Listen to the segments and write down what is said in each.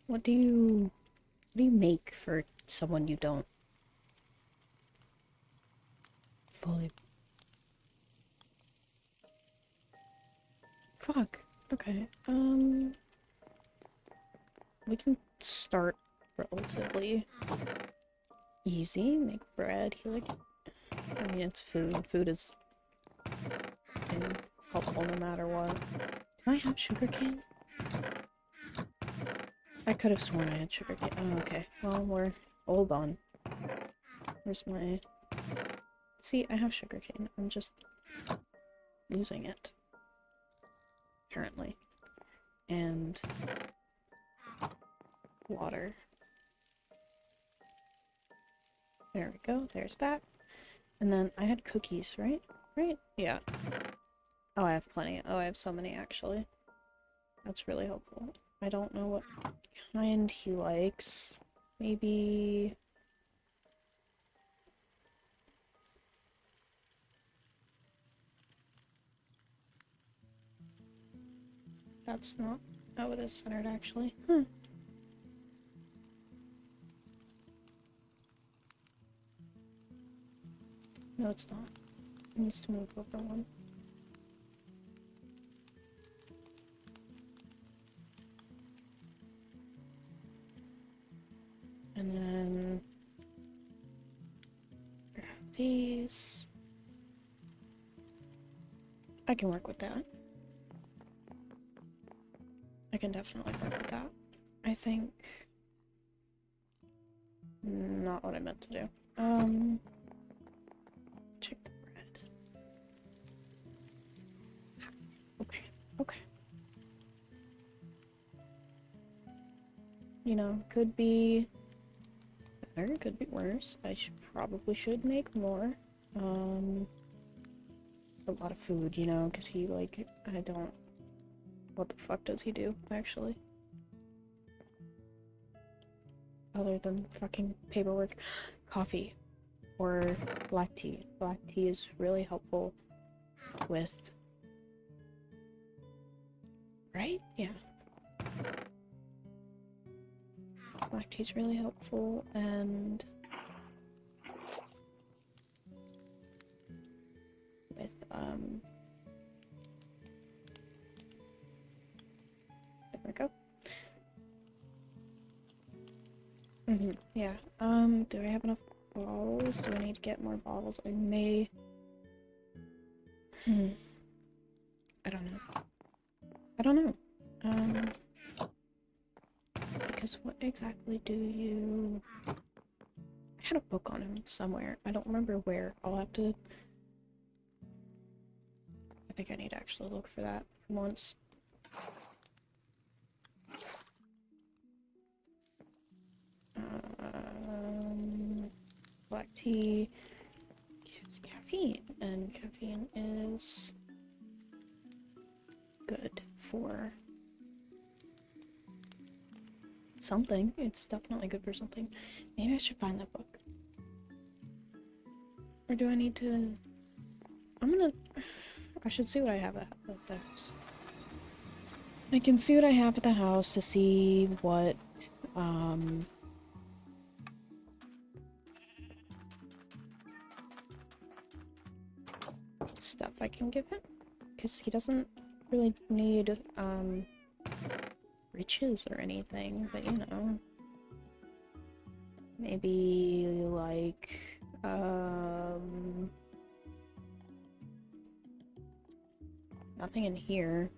What do you make for someone you don't fully... Fuck. Okay. We can start relatively easy. Make bread. I mean, it's food. Food is helpful no matter what. Do I have sugarcane? I could have sworn I had sugarcane. Oh, okay. Well, hold on. Where's my... See, I have sugarcane. I'm just losing it. Apparently. And... water. There we go. There's that. And then I had cookies, right? Right? Yeah. Oh, I have plenty. Oh, I have so many, actually. That's really helpful. I don't know what kind he likes. Maybe... That's not how it is centered, actually. No, it's not. It needs to move over one. And then... these... I can work with that. I can definitely work with that. I think... Not what I meant to do. Check the bread. Okay, okay. You know, could be better, could be worse. Probably should make more. A lot of food, you know, because he, like, I don't... What the fuck does he do, actually? Other than fucking paperwork. Coffee. Or black tea. Black tea is really helpful with... Right? Yeah. Black tea is really helpful, and... with, there we go. Yeah. Do I have enough bottles? Do I need to get more bottles? I may... I don't know. I don't know. Because what exactly do you... I had a book on him somewhere. I don't remember where. I'll have to... I think I need to actually look for that for once. Black tea gives caffeine, and caffeine is good for something. It's definitely good for something. Maybe I should find that book. Or do I need to... I should see what I have at the house. I can see what I have at the house to see what, stuff I can give him. Because he doesn't really need, riches or anything, but you know. Maybe, like, nothing in here.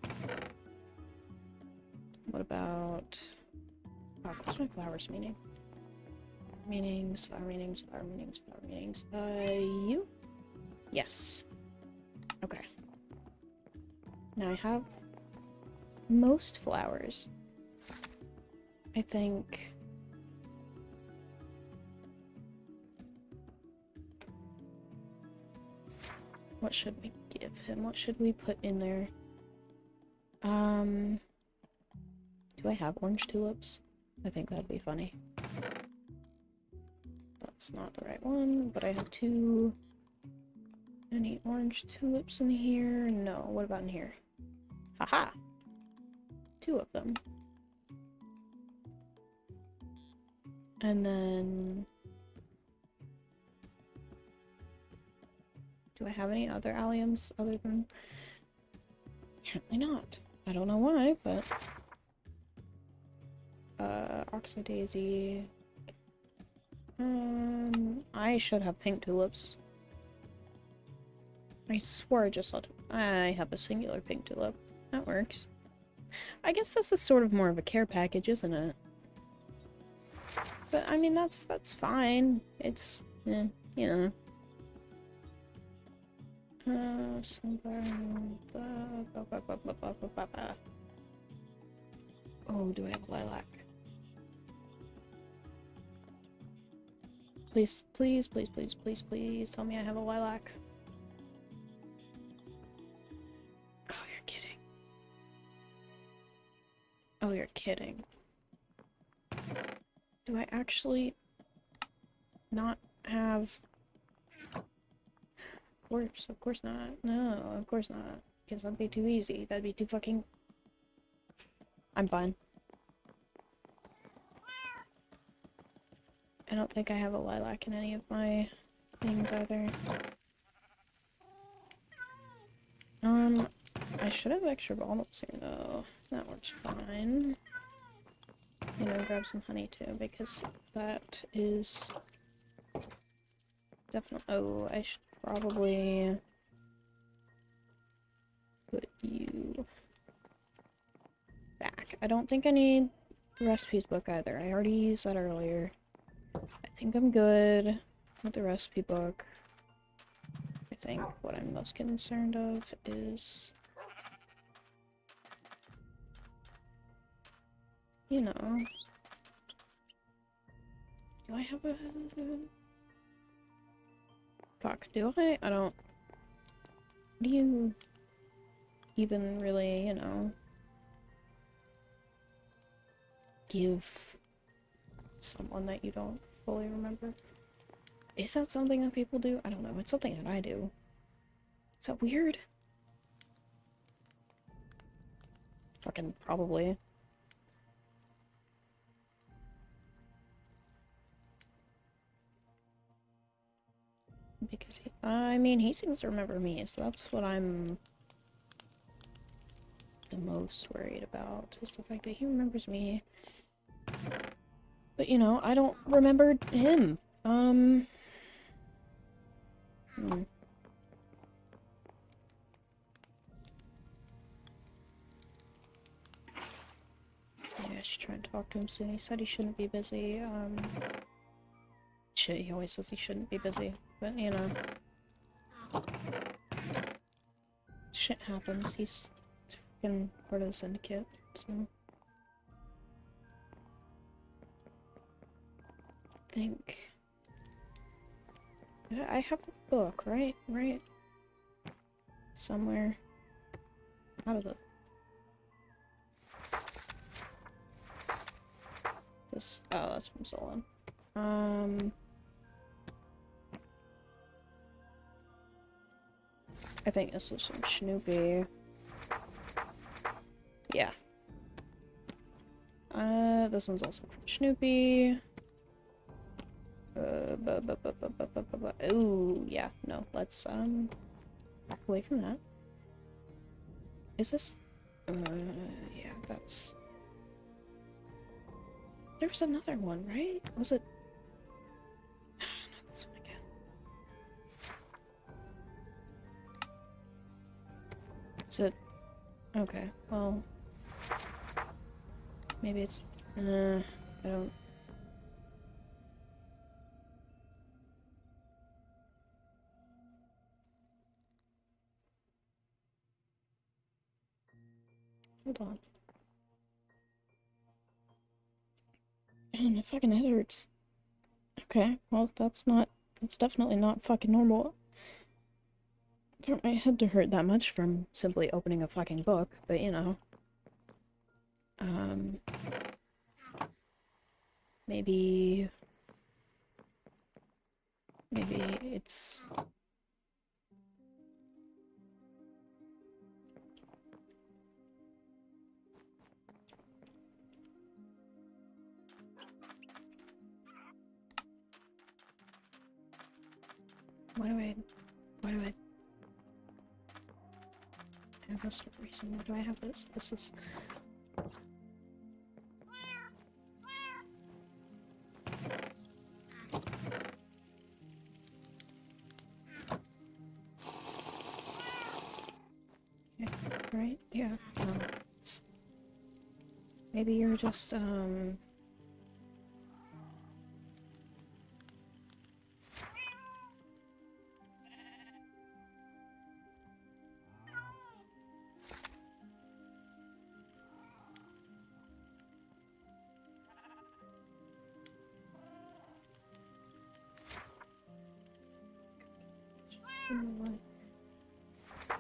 What about... Oh, what's my flowers meaning? Meanings, flower meanings, flower meanings, flower meanings. You? Yes. Okay. Now I have most flowers. I think... What should we give him? What should we put in there? Do I have orange tulips? I think that'd be funny. That's not the right one, but I have two. Any orange tulips in here? No. What about in here? Haha! Two of them. And then... Do I have any other alliums other than... Apparently not. I don't know why, but... Oxydaisy... I should have pink tulips. I swore I just saw... I have a singular pink tulip. That works. I guess this is sort of more of a care package, isn't it? But, I mean, that's fine. It's, you know. Oh, do I have lilac? Please, please, please, please, please, please tell me I have a lilac. Oh, you're kidding. Oh, you're kidding. Do I actually not have... Of course not. No, of course not. Because that'd be too easy. That'd be too fucking... I'm fine. I don't think I have a lilac in any of my things either. I should have extra bottles here though. That works fine. You know, grab some honey too, because that is definitely... Oh, I should probably put you back. I don't think I need the recipes book either. I already used that earlier. I think I'm good with the recipe book. I think what I'm most concerned of is... You know... Do I have a... Fuck, do I? I don't... Do you... even really, you know... give... someone that you don't fully remember? Is that something that people do? I don't know. It's something that I do. Is that weird? Fucking probably. Because he... I mean, he seems to remember me, so that's what I'm the most worried about, is the fact that he remembers me. But, you know, I don't remember him. Yeah, I should try and talk to him soon. He said he shouldn't be busy. Shit, he always says he shouldn't be busy. But, you know. Shit happens. He's fucking part of the syndicate, so... think... I have a book, right? Right? Somewhere. Out of the... This... Oh, that's from Solon. I think this is from Snoopy. Yeah. This one's also from Snoopy. Ooh, yeah, no, let's, back away from that. Is this... yeah, that's... There was another one, right? Was it... Not this one again. Is it... Okay, well... Maybe it's... I don't... Hold on. Man, my fucking head hurts. Okay, well, that's definitely not fucking normal for my head to hurt that much from simply opening a fucking book, but you know. Maybe it's... Why do I have this for a reason? Why do I have this? This is... Yeah, right? Yeah. Maybe you're just,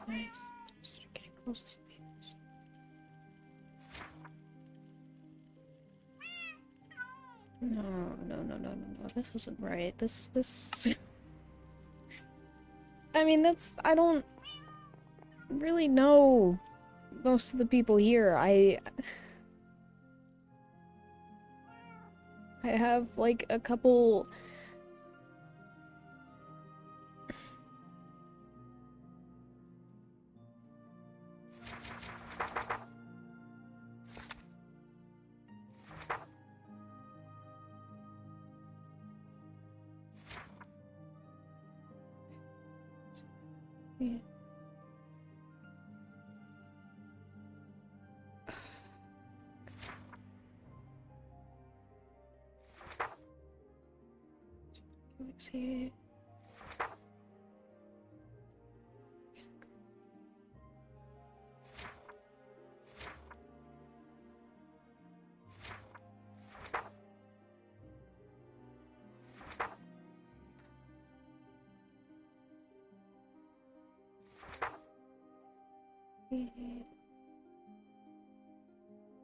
nice. Start getting close to some people. No. This isn't right. This... I mean, I don't really know most of the people here. I have, like, a couple... Yeah. Let's see.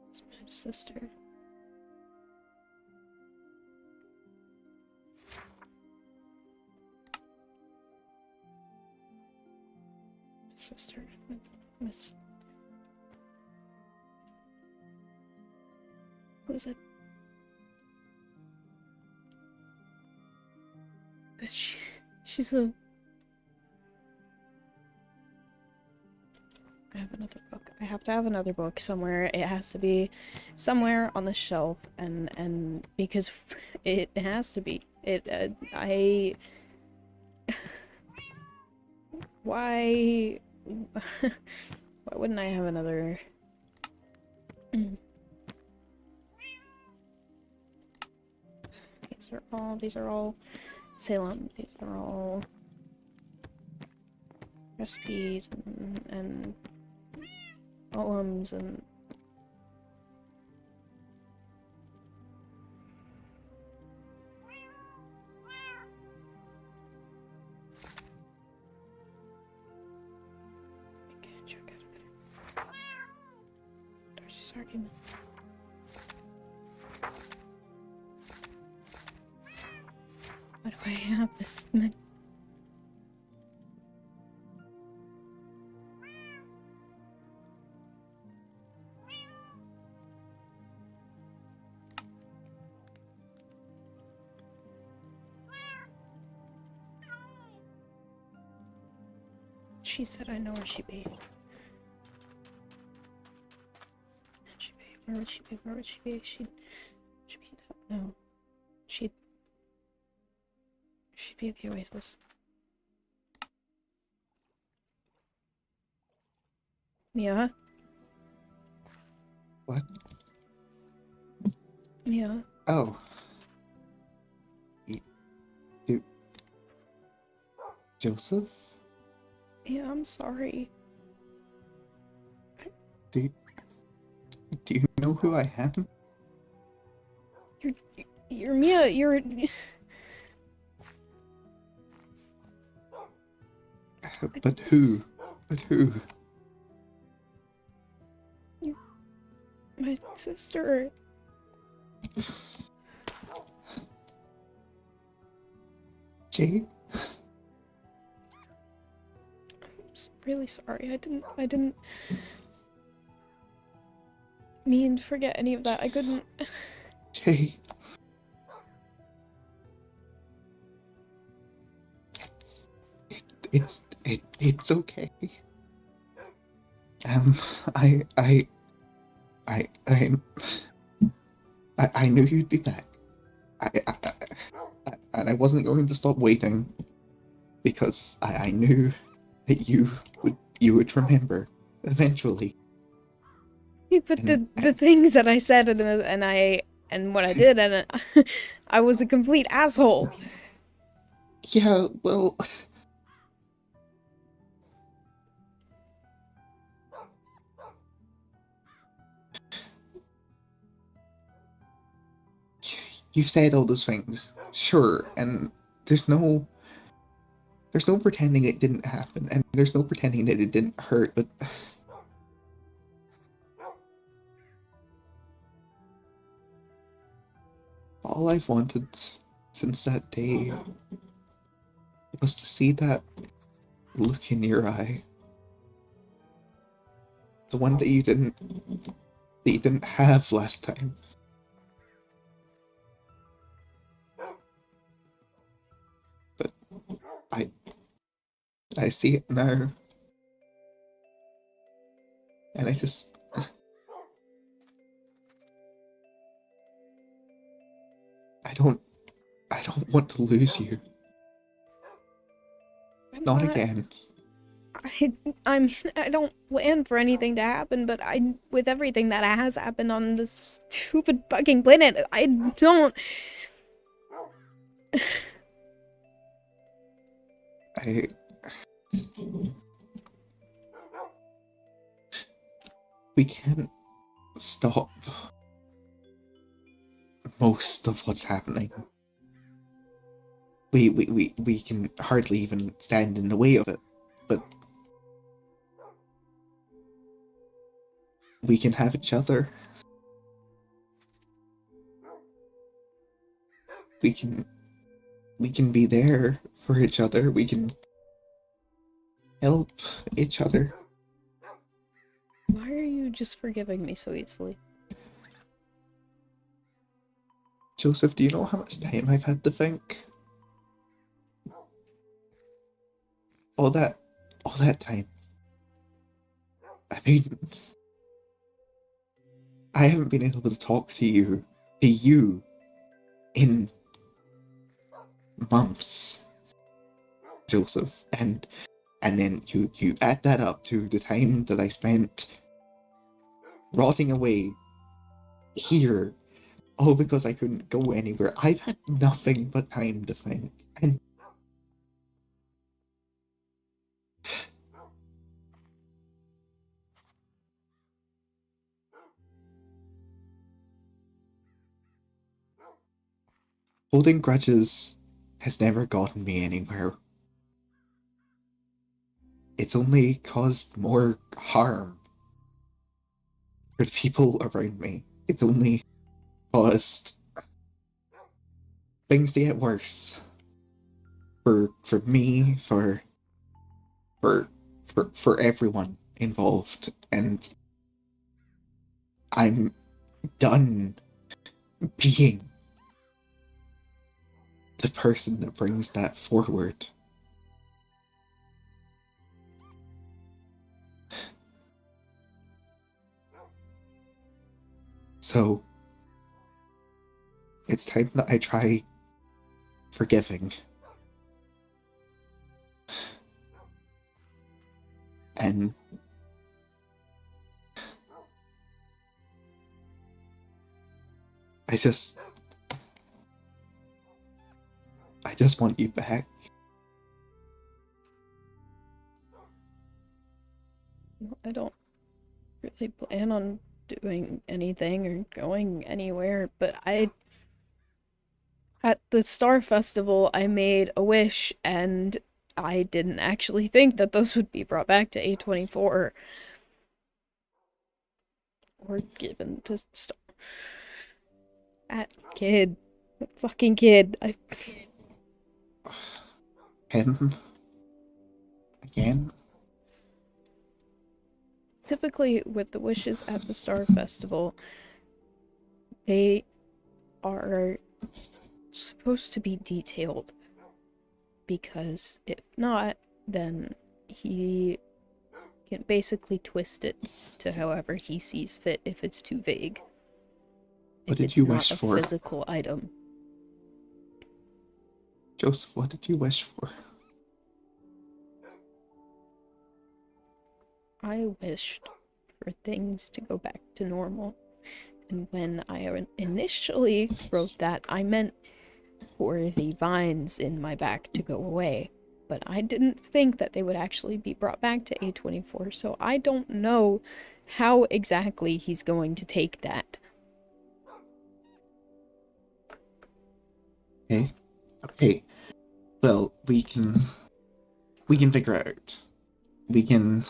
It's my sister. Sister. Miss. Who is it? She's a... I have another book. I have to have another book somewhere. It has to be somewhere on the shelf, and because it has to be. I... Why... Why wouldn't I have another... These are all Salem. These are all recipes and poems and... Darcy's argument. Why do I have this many? She said I know where she'd be. Where would she be? Where would she be? She'd be... No. She'd be at the Oasis. Mia? What? Mia? Oh. You... Joseph? Yeah, I'm sorry. Do you know who I am? You're Mia, you're... But who? But who? My sister. Jade? I'm really sorry. I didn't mean to forget any of that. I couldn't... Jade. it's okay. Um, I I I I I knew you'd be back. And I wasn't going to stop waiting because I knew that you would remember eventually. But And the things that I said and what I did, and I was a complete asshole. yeah, well, you said all those things, sure, and there's no there's no pretending it didn't happen, and there's no pretending that it didn't hurt, but all I've wanted since that day was to see that look in your eye. The one that you didn't have last time. But I I see it now. And I don't I don't want to lose you. I'm Not not. again. I mean, I don't plan for anything to happen, but with everything that has happened on this stupid fucking planet, I don't. I we can't stop most of what's happening. We can hardly even stand in the way of it, but we can have each other. We can be there for each other. We can help each other. Why are you just forgiving me so easily? Joseph, do you know how much time I've had to think? All that time. I mean, I haven't been able to talk to you in months, Joseph, and then you add that up to the time that I spent rotting away here, all because I couldn't go anywhere. I've had nothing but time to think, and holding grudges has never gotten me anywhere. It's only caused more harm for the people around me. It's only caused things to get worse for me, for everyone involved, and I'm done being the person that brings that forward. So it's time that I try forgiving. And I just want you back. I don't really plan on doing anything or going anywhere, but at the Star Festival, I made a wish, and I didn't actually think that those would be brought back to A24 or given to Star. That kid. That fucking kid. Him again. Typically, with the wishes at the Star Festival, they are supposed to be detailed, because if not, then he can basically twist it to however he sees fit if it's too vague. What If did it's you not wish a for? physical item. Joseph, what did you wish for? I wished for things to go back to normal. And when I initially wrote that, I meant for the vines in my back to go away. But I didn't think that they would actually be brought back to A24, so I don't know how exactly he's going to take that. Okay. Okay. Well, we can figure it out. We can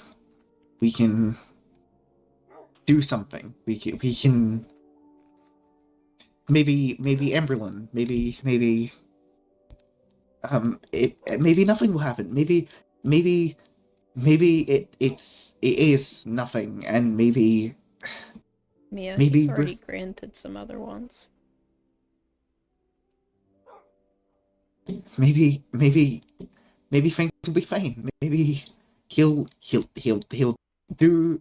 do something. We can maybe Emberlyn, maybe maybe nothing will happen. Maybe it is nothing, and maybe Mia, he's we're already granted some other ones. maybe things will be fine. Maybe he'll do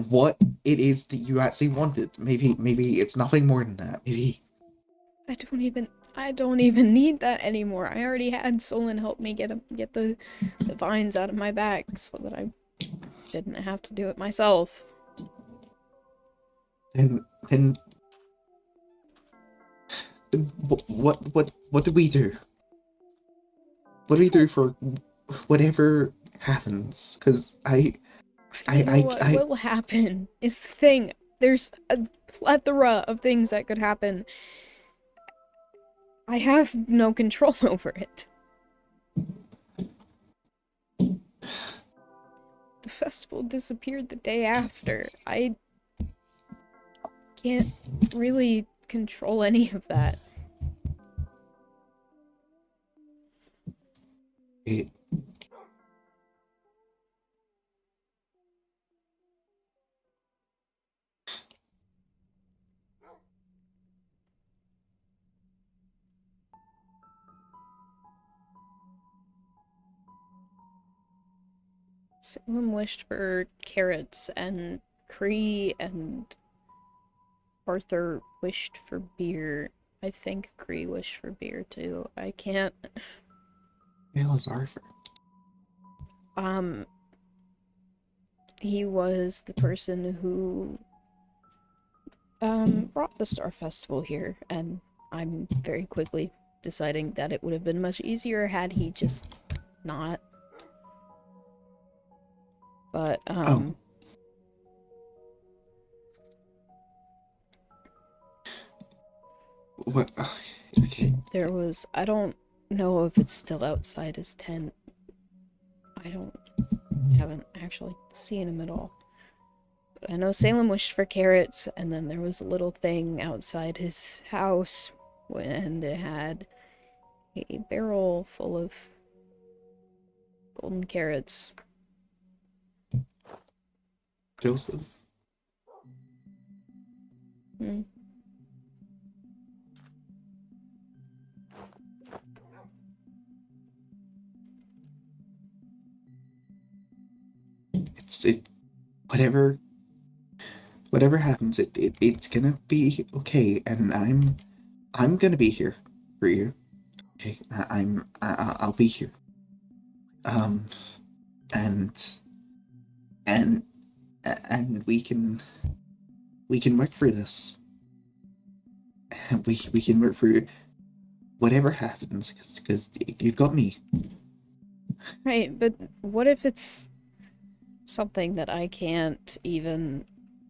what it is that you actually wanted. Maybe it's nothing more than that. Maybe I don't even need that anymore. I already had Solon help me get the vines out of my back so that I didn't have to do it myself. then what do we do? What do we do for whatever happens? Because I don't know what will happen, is the thing. There's a plethora of things that could happen. I have no control over it. The festival disappeared the day after. I can't really control any of that. it, Salem wished for carrots, and Cree and Arthur wished for beer. I think Cree wished for beer too. I can't. hell is Arthur? He was the person who brought the Star Festival here, and I'm very quickly deciding that it would have been much easier had he just not. But What? Okay. there was, I don't know if it's still outside his tent. Haven't actually seen him at all. But I know Salem wished for carrots, and then there was a little thing outside his house, and it had a barrel full of golden carrots. Joseph. Hmm. It whatever happens, it's gonna be okay, and I'm gonna be here for you. Okay, I'll be here. And and we can work through this. We can work through whatever happens, because you've got me. Right, but what if it's something that I can't even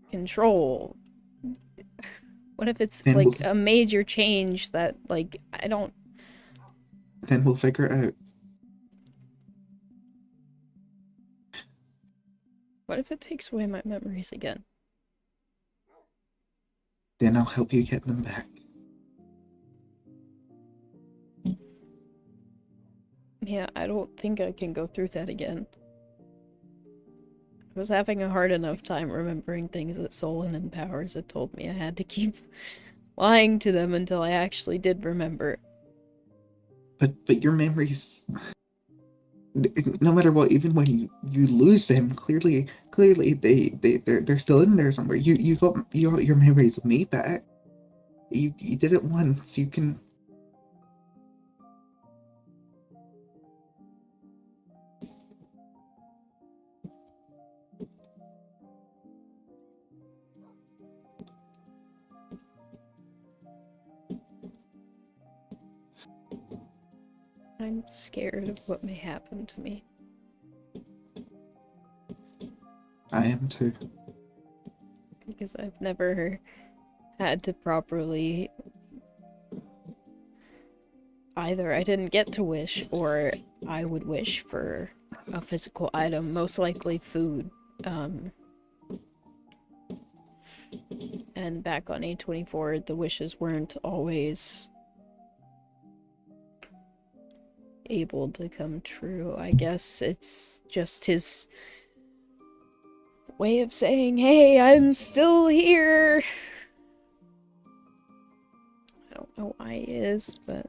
control? What if it's Then like a major change that, like, I don't. Then we'll figure it out. What if it takes away my memories again? Then I'll help you get them back. Yeah, I don't think I can go through that again. I was having a hard enough time remembering things that Solon and Powers had told me. I had to keep lying to them until I actually did remember. But your memories, no matter what, even when you lose them, clearly they're still in there somewhere. You got your memories of me back. You did it once. You can. I'm scared of what may happen to me. I am too. Because I've never had to properly... Either I didn't get to wish, or I would wish for a physical item, most likely food. And back on A24, the wishes weren't always able to come true. I guess it's just his way of saying, hey, I'm still here. I don't know why he is, but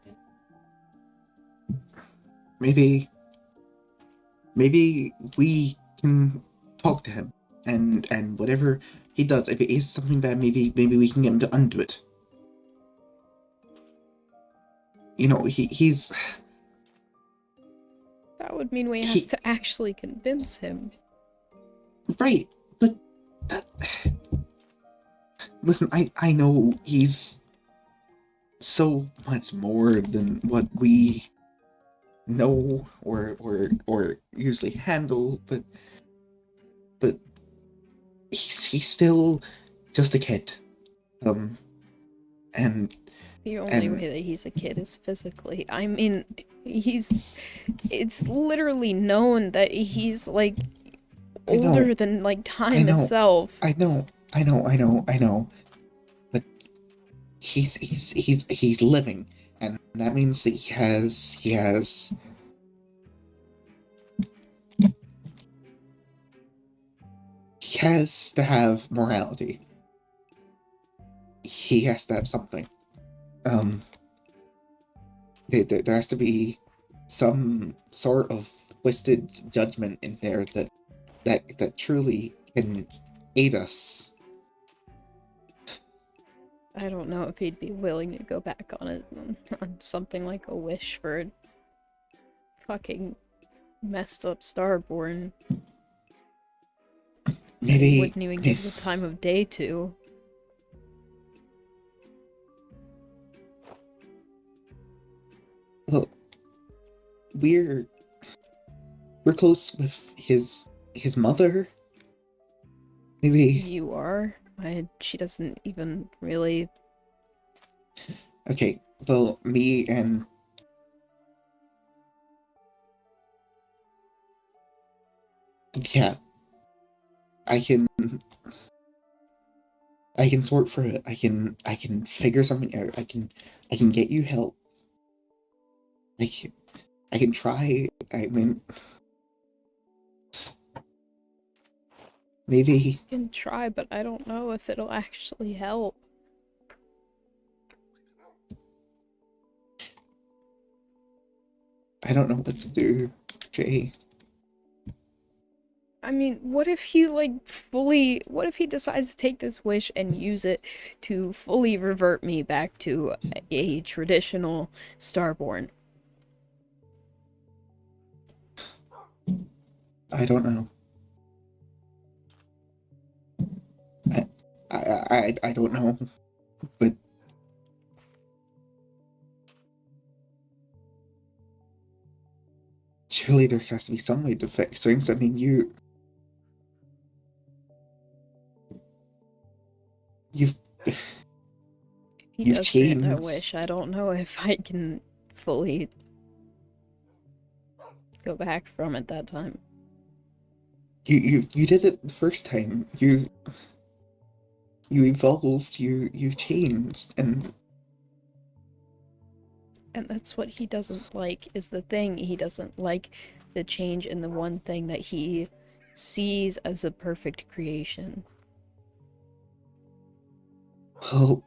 Maybe we can talk to him, and whatever he does, if it is something bad, maybe we can get him to undo it. You know, he's that would mean we have to actually convince him. right, but that. Listen, I know he's so much more than what we know or usually handle, but he's still just a kid, and the only way that he's a kid is physically. I mean, it's literally known that he's like older than like time itself. I know, but he's living, and that means that he has to have morality. He has to have something. There has to be some sort of twisted judgment in there that truly can aid us. I don't know if he'd be willing to go back on it on something like a wish for a fucking messed up Starborn. Maybe he wouldn't even give the time of day to. Well, we're close with his mother. Maybe you are. She doesn't even really. Okay, well, me and yeah, I can sort through it. I can figure something out. I can get you help. I can try. I mean, maybe You can try, but I don't know if it'll actually help. I don't know what to do, Jay. I mean, what if he, like, what if he decides to take this wish and use it to fully revert me back to a traditional Starborn? I don't know. I don't know, but surely there has to be some way to fix things. I mean, you've If he you've does grant that changed. wish, I don't know if I can fully go back from it that time. You did it the first time. You evolved. You changed, and that's what he doesn't like, is the thing. He doesn't like the change in the one thing that he sees as a perfect creation. well,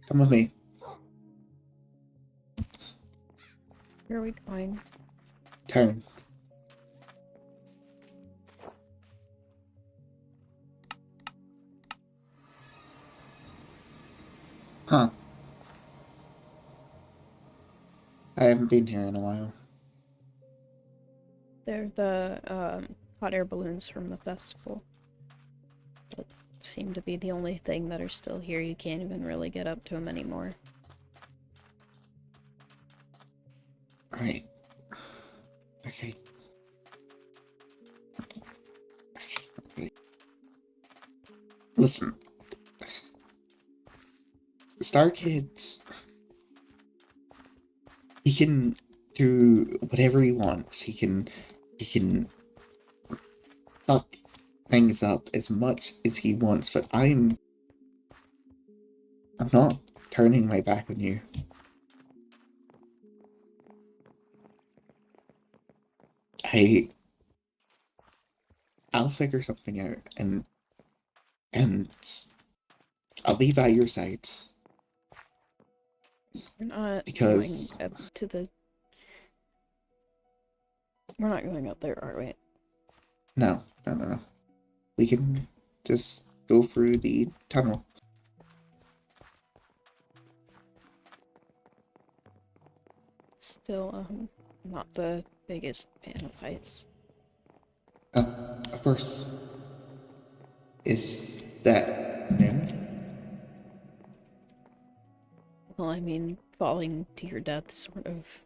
Come with me. Where are we going? Turn. Huh. I haven't been here in a while. They're the hot air balloons from the festival. That seem to be the only thing that are still here. You can't even really get up to them anymore. Right. Okay. Okay. Listen. Star Kids. He can do whatever he wants. He can fuck things up as much as he wants, but I'm not turning my back on you. I I'll figure something out and I'll be by your side. We're not going Because up to the... We're not going up there, are we? no. We can just go through the tunnel. Still, not the biggest fan of heights. Of course. Is that new? Well, I mean, falling to your death, sort of.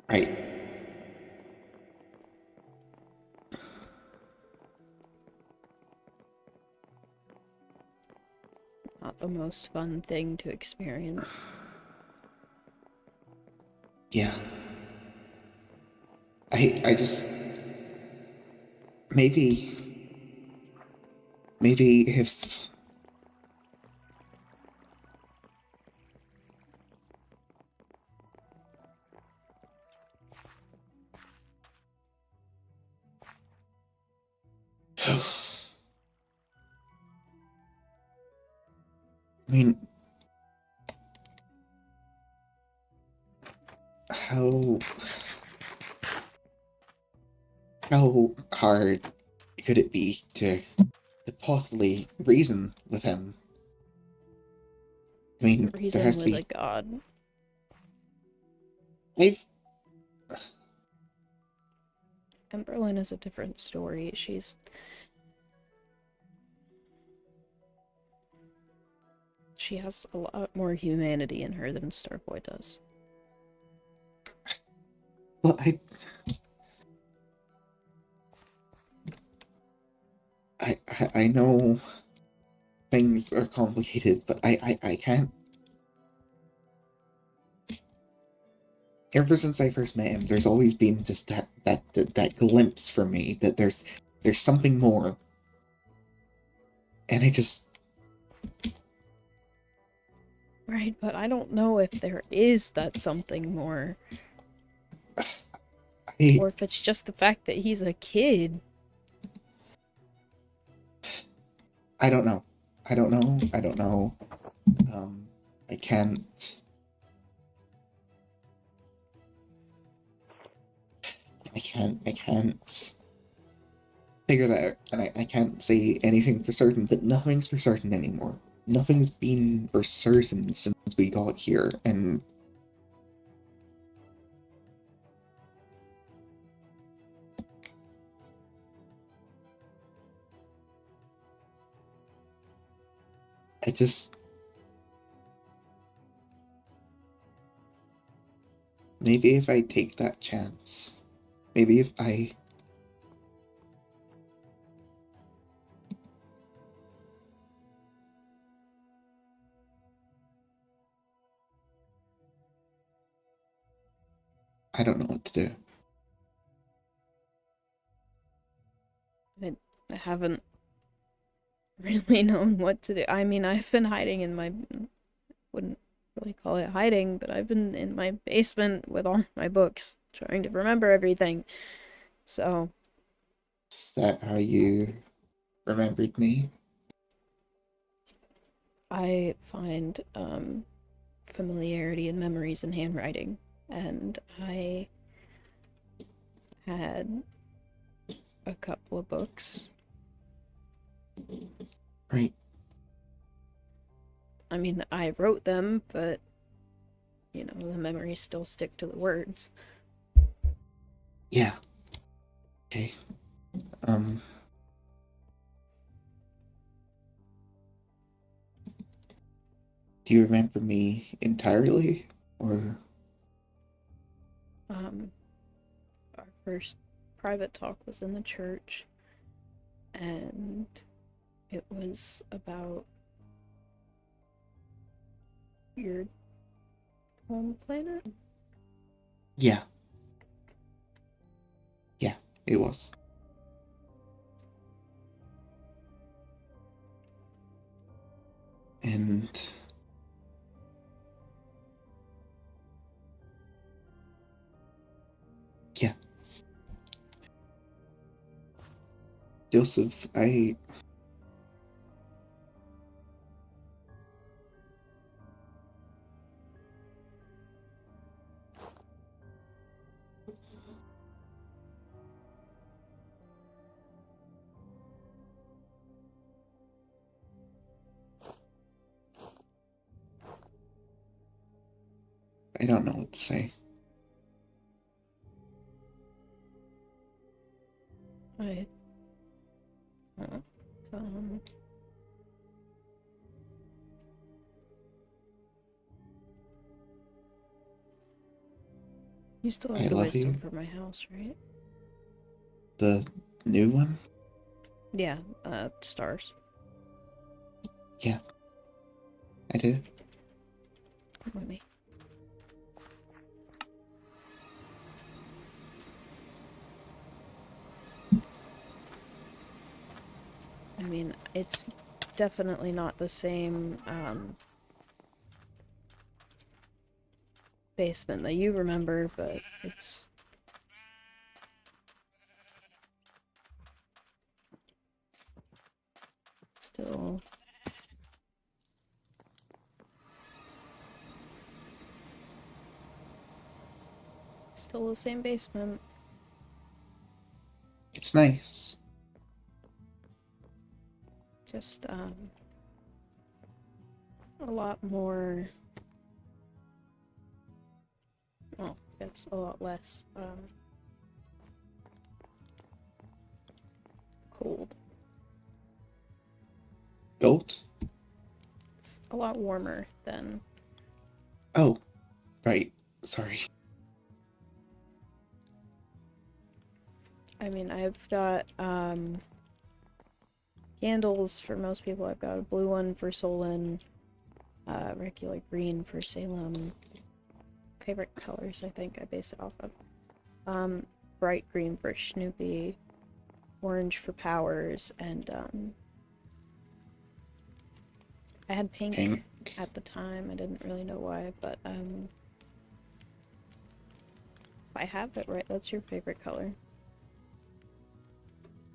Right. Not the most fun thing to experience. Yeah. I just maybe if I mean, how hard could it be to possibly reason with him? I mean, there Reason has to with a be. god. I've Emberlyn is a different story. She has a lot more humanity in her than Starboy does. well, I know things are complicated, but I can't. Ever since I first met him, there's always been just that glimpse for me that there's something more, and I just Right, but I don't know if there is that something more. I Or if it's just the fact that he's a kid. I don't know. I don't know. I don't know. I can't. I can't figure that out, and I can't say anything for certain. But nothing's for certain anymore. Nothing's been for certain since we got here, and I just maybe if I take that chance, maybe if I don't know what to do. I haven't really known what to do. I mean, I've been hiding in my... Wouldn't really call it hiding, but I've been in my basement with all my books, trying to remember everything. So, Is that how you remembered me? I find familiarity and memories in handwriting, and I had a couple of books. Right. I mean, I wrote them, but you know, the memories still stick to the words. Yeah. Okay. Um. Do you remember me entirely, or? Um, our first private talk was in the church, and it was about your home planet. Yeah. Yeah. It was. And yeah, Joseph, I don't know what to say. I um, you still I have the love wisdom you. for my house, right? The new one? Yeah, stars. Yeah, I do. Come with me. I mean, it's definitely not the same basement that you remember, but it's still the same basement. It's nice. Just a lot more. Oh, it's a lot less cold. Goat? It's a lot warmer than. Oh, right. Sorry. I mean, I've got candles for most people. I've got a blue one for Solon, regular green for Salem. Favorite colors, I think I base it off of. Bright green for Snoopy, orange for Powers, and I had pink Pink. at the time. I didn't really know why, but if I have it right, that's your favorite color.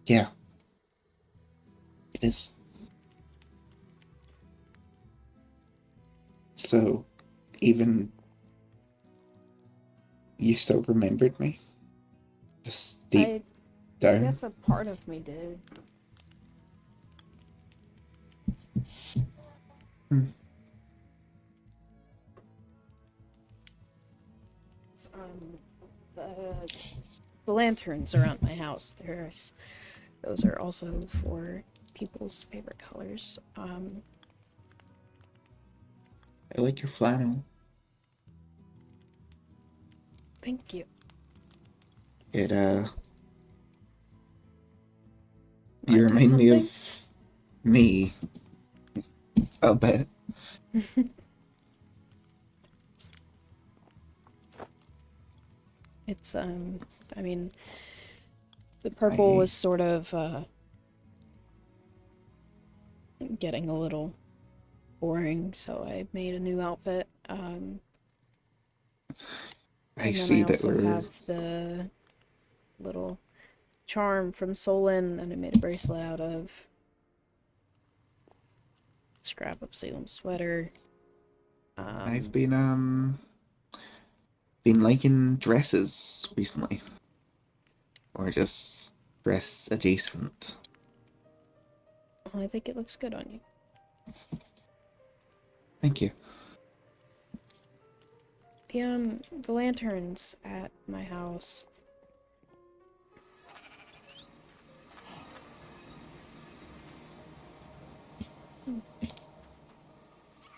Yeah. It is. So, even you still remembered me? Just deep I down? guess a part of me did. Hmm. Um, the lanterns around my house. Those are also for people's favorite colors. I like your flannel. Thank you. It, you Rhymed with remind me something? of me a bit. It's I mean, the purple I, was sort of getting a little boring, so I made a new outfit. I And then I see that also we're, have the little charm from Solon that I made a bracelet out of. It's scrap of Salem's sweater. I've been liking dresses recently, or just dress adjacent. Well, I think it looks good on you. Thank you. The lanterns at my house.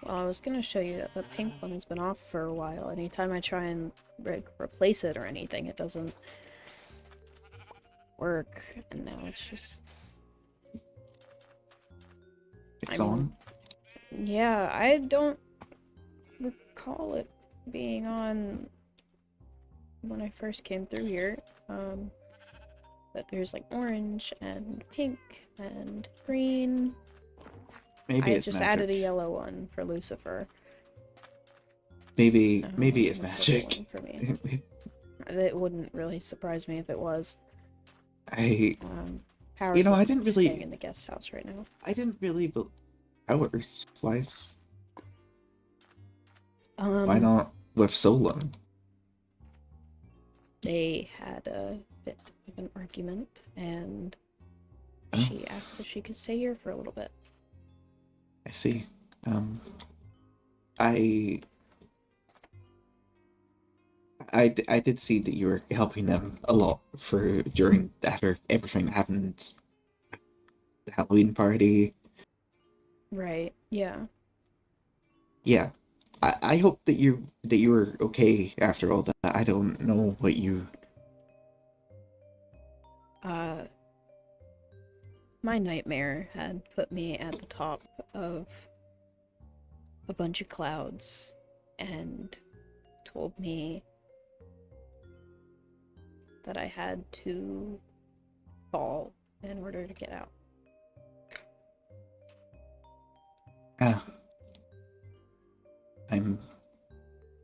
Well, I was gonna show you that the pink one's been off for a while. Anytime I try and replace it or anything, it doesn't work. And now it's just... It's I mean, on. yeah, I don't recall it being on when I first came through here. But there's like orange and pink and green. Maybe I it's just magic. added a yellow one for Lucifer. Maybe it's and a purple magic. one for me. It wouldn't really surprise me if it was. I Powers You know, I is didn't staying really- in the guest house right now. didn't really Powers. Why not with Solon? They had a bit of an argument, and Oh. she asked if she could stay here for a little bit. I see. I did see that you were helping them a lot after everything that happened, the Halloween party. Right, yeah. Yeah, I hope that you were okay after all that. I don't know what you. My nightmare had put me at the top of a bunch of clouds and told me that I had to fall in order to get out. I'm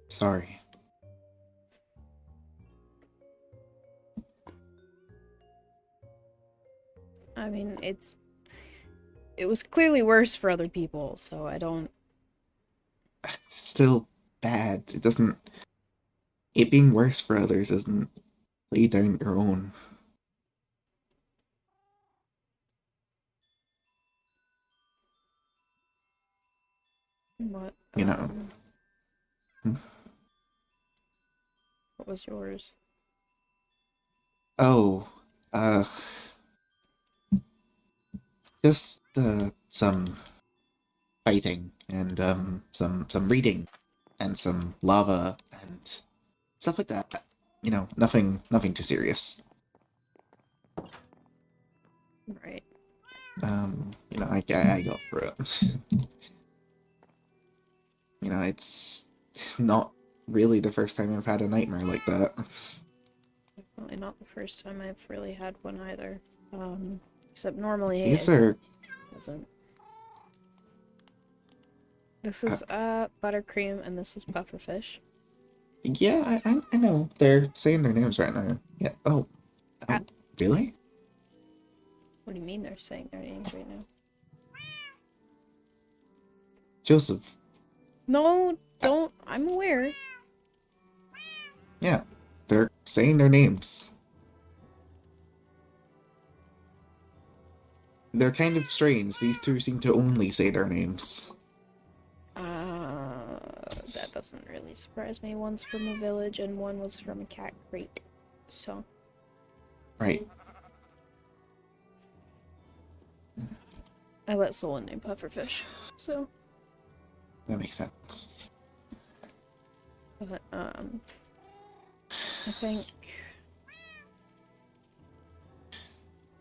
sorry. I mean, it was clearly worse for other people, so I don't... It's still bad. It doesn't. It being worse for others doesn't lay down your own. What? You know. What was yours? Oh, just some fighting and some reading and some lava and stuff like that. You know, nothing too serious. Right. You know, I got through it. You know, it's not really the first time I've had a nightmare like that. Definitely not the first time I've really had one either. Except normally These it are doesn't. This is buttercream and this is pufferfish. yeah, I know. They're saying their names right now. Yeah. Oh, Ah. Really? What do you mean they're saying their names right now? Joseph. No, don't. I'm aware. Yeah, they're saying their names. They're kind of strange. These two seem to only say their names. That doesn't really surprise me. One's from a village and one was from a cat crate. So. Right. I let Solon name pufferfish. So. That makes sense. But, I think...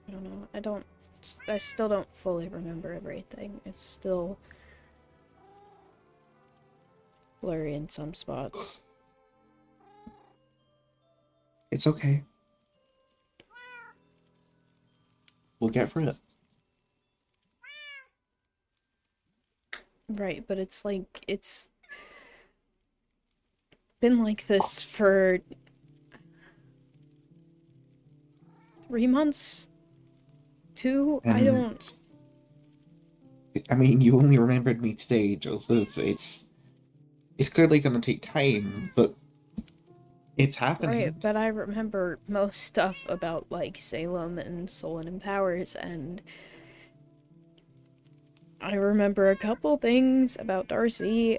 I don't know. I still don't fully remember everything. It's still blurry in some spots. It's okay. We'll get through it. Right, but it's like, it's been like this for 3 months? 2? I And don't... I mean, you only remembered me today, Joseph. It's clearly gonna take time, but it's Right, happening. but I remember most stuff about, like, Salem and Solon and Powers, and I remember a couple things about Darcy.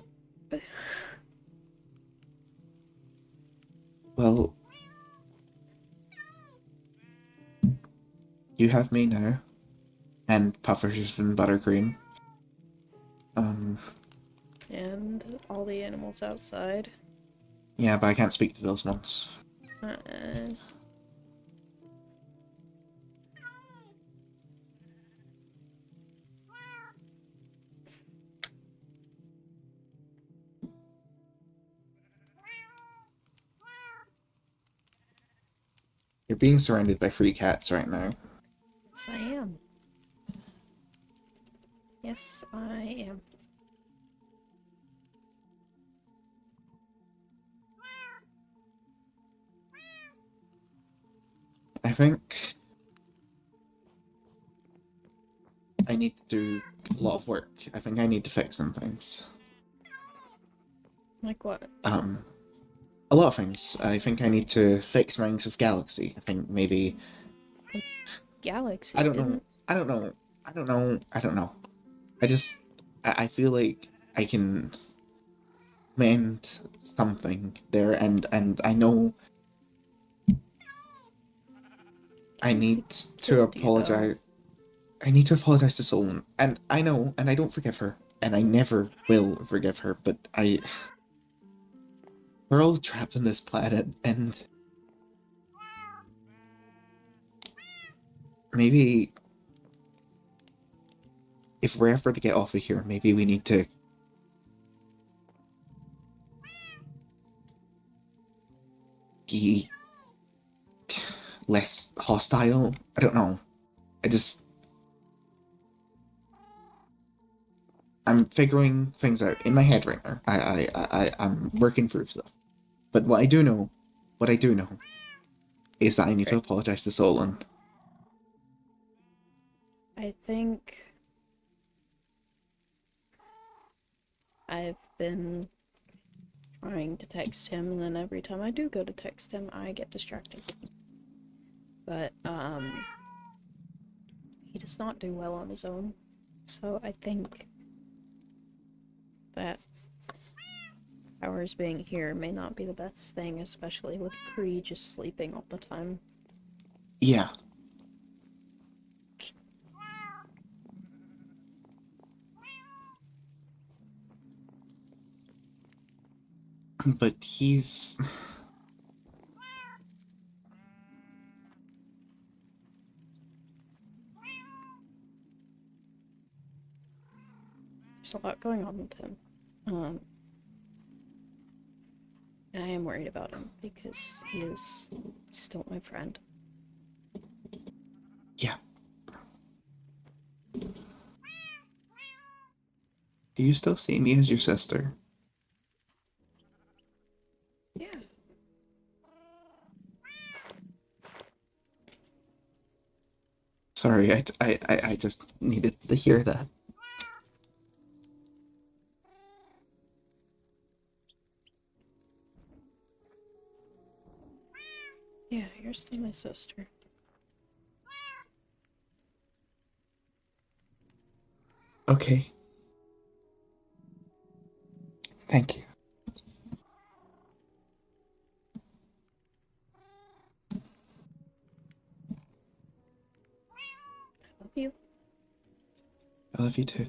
Well, you have me now, and Puffers and Buttercream. Um, And all the animals outside. yeah, but I can't speak to those ones. Uh, You're being surrounded by free cats right now. yes, I am. Yes, I am. I think I need to do a lot of work. I think I need to fix some things. Like what? Um, a lot of things. I think I need to fix Rings of Galaxy. I think maybe I Galaxy don't know. didn't. I don't know. I don't know. I don't know. I just I feel like I can mend something there, and I know I Galaxy need to killed you, though. apologize. I need to apologize to Solon, and I know, and I don't forgive her, and I never will forgive her. But we're all trapped on this planet, and maybe if we're ever to get off of here, maybe we need to be less hostile. I don't know. I just I'm figuring things out in my head right now. I'm working through stuff. But what I do know, is that I need to Right. apologize to Solon. I think I've been trying to text him, and then every time I do go to text him, I get distracted. But, he does not do well on his own. So I think that Powers being here may not be the best thing, especially with Kree just sleeping all the time. Yeah, but he's There's a lot going on with him. Um, and I am worried about him because he is still my friend. yeah. Do you still see me as your sister? Yeah. Sorry, I just needed to hear that. Yeah, you're still my sister. Okay. Thank you. I love you. I love you too.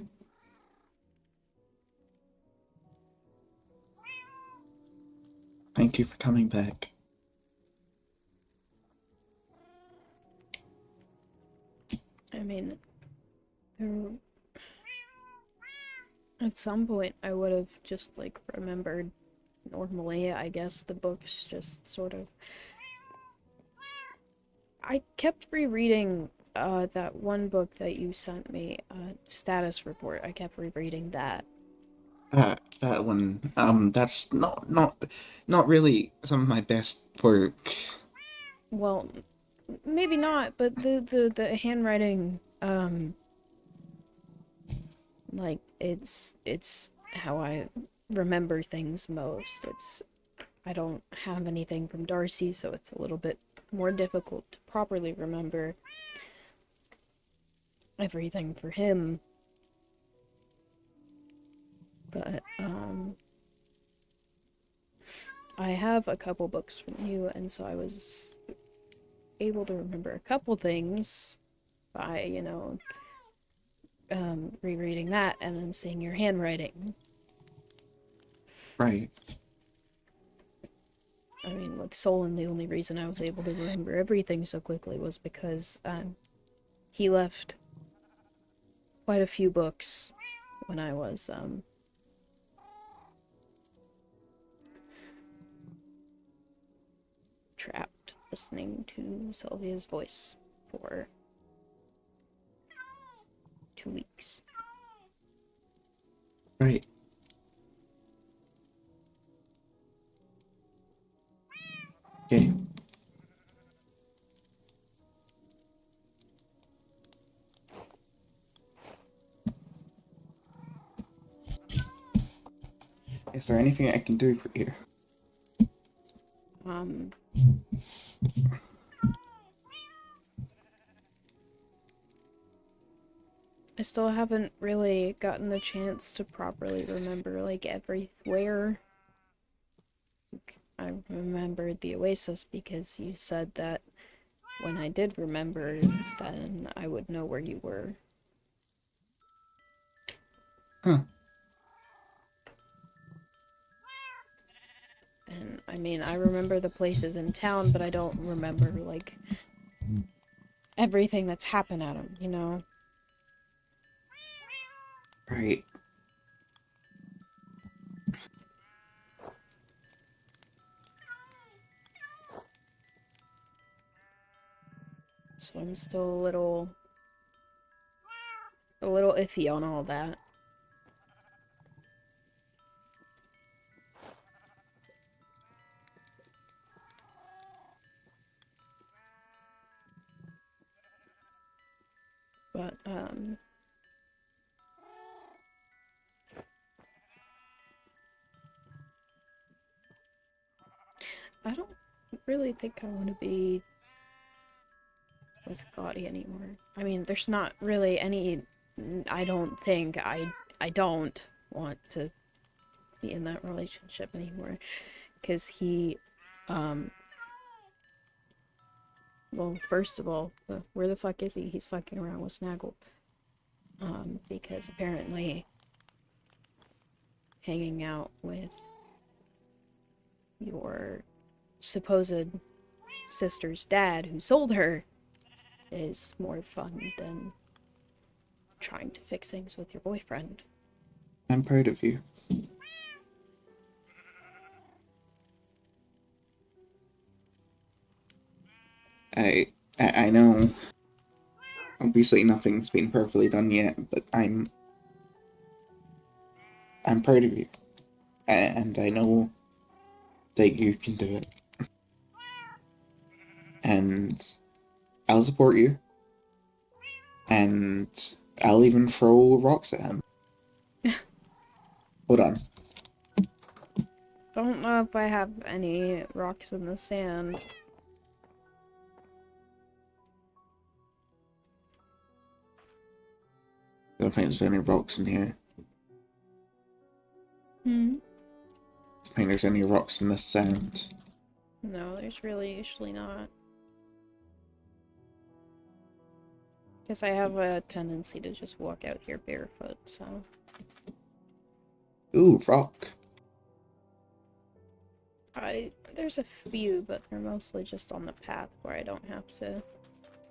Thank you for coming back. I mean, there, at some point I would have just, like, remembered normally. I guess the books just sort of... I kept rereading that one book that you sent me, Status Report. I kept rereading that. That one, that's not really some of my best work. Well, maybe not, but the handwriting, Like, it's how I remember things most. I don't have anything from Darcy, so it's a little bit more difficult to properly remember everything for him. But, I have a couple books from you, and so I was able to remember a couple things by, rereading that and then seeing your handwriting. Right. I mean, with Solon, the only reason I was able to remember everything so quickly was because he left quite a few books when I was trapped listening to Sylvia's voice for 2 weeks. Right. Okay. Is there anything I can do for you? I still haven't really gotten the chance to properly remember, like, everywhere. I remembered the Oasis because you said that when I did remember, then I would know where you were. Huh. And, I mean, I remember the places in town, but I don't remember, like, everything that's happened at them, you know? Right. So I'm still a little iffy on all that. But, I don't really think I want to be with Gotti anymore. I mean, there's not really any... I don't think I don't want to be in that relationship anymore. Because he, well, first of all, where the fuck is he? He's fucking around with Snaggle. Because apparently hanging out with your supposed sister's dad who sold her is more fun than trying to fix things with your boyfriend. I'm proud of you. I know obviously nothing's been perfectly done yet, but I'm proud of you. And I know that you can do it. And I'll support you. And I'll even throw rocks at him. Hold on. I don't know if I have any rocks in the sand. I don't think there's any rocks in here. I don't think there's any rocks in the sand. No, there's really usually not. Because I have a tendency to just walk out here barefoot, so... Ooh, rock. There's a few, but they're mostly just on the path where I don't have to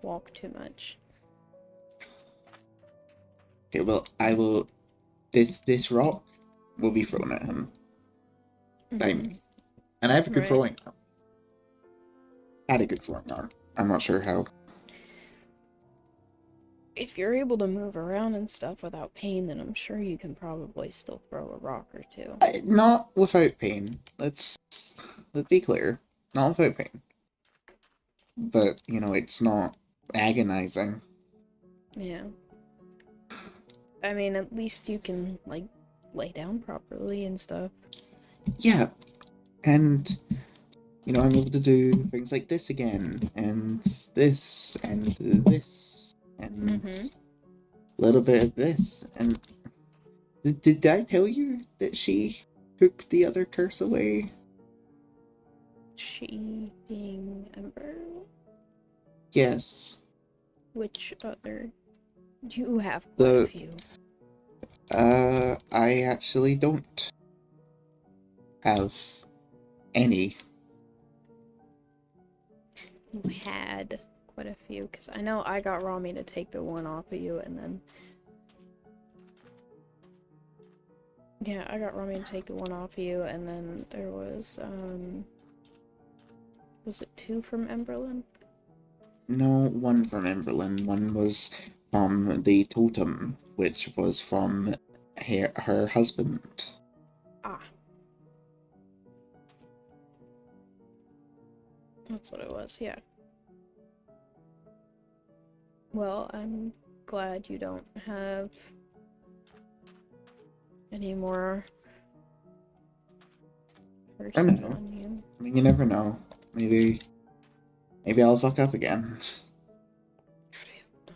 walk too much. Okay, well, I will... This rock will be thrown at him. By me. And I have a good throwing arm. Had a good throwing arm. I'm not sure how. If you're able to move around and stuff without pain, then I'm sure you can probably still throw a rock or two. Not without pain. Let's be clear. Not without pain. But, it's not agonizing. Yeah. I mean, at least you can, like, lay down properly and stuff. Yeah, and I'm able to do things like this again, and this, and this, and Mm-hmm. a little bit of this. And did I tell you that she took the other curse away? She being Ember. Yes. Which other? You have quite a The few. I actually don't have any. You had quite a few, because I know I got Rami to take the one off of you, and then... Yeah, I got Rami to take the one off of you, and then there was, was it 2 from Emberlyn? No, one from Emberlyn. One was from the totem, which was from her husband. Ah. That's what it was, yeah. Well, I'm glad you don't have any more I curses know. on you. I mean, you never know. Maybe I'll fuck up again. God, I hope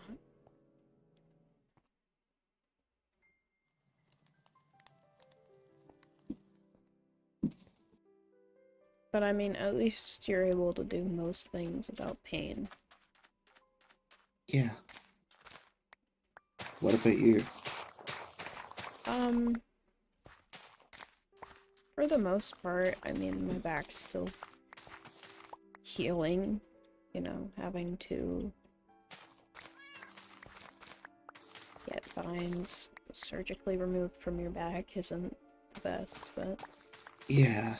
not. But I mean, at least you're able to do most things without pain. Yeah. What about you? For the most part, I mean, my back's still healing, having to get vines surgically removed from your back isn't the best, but, Yeah.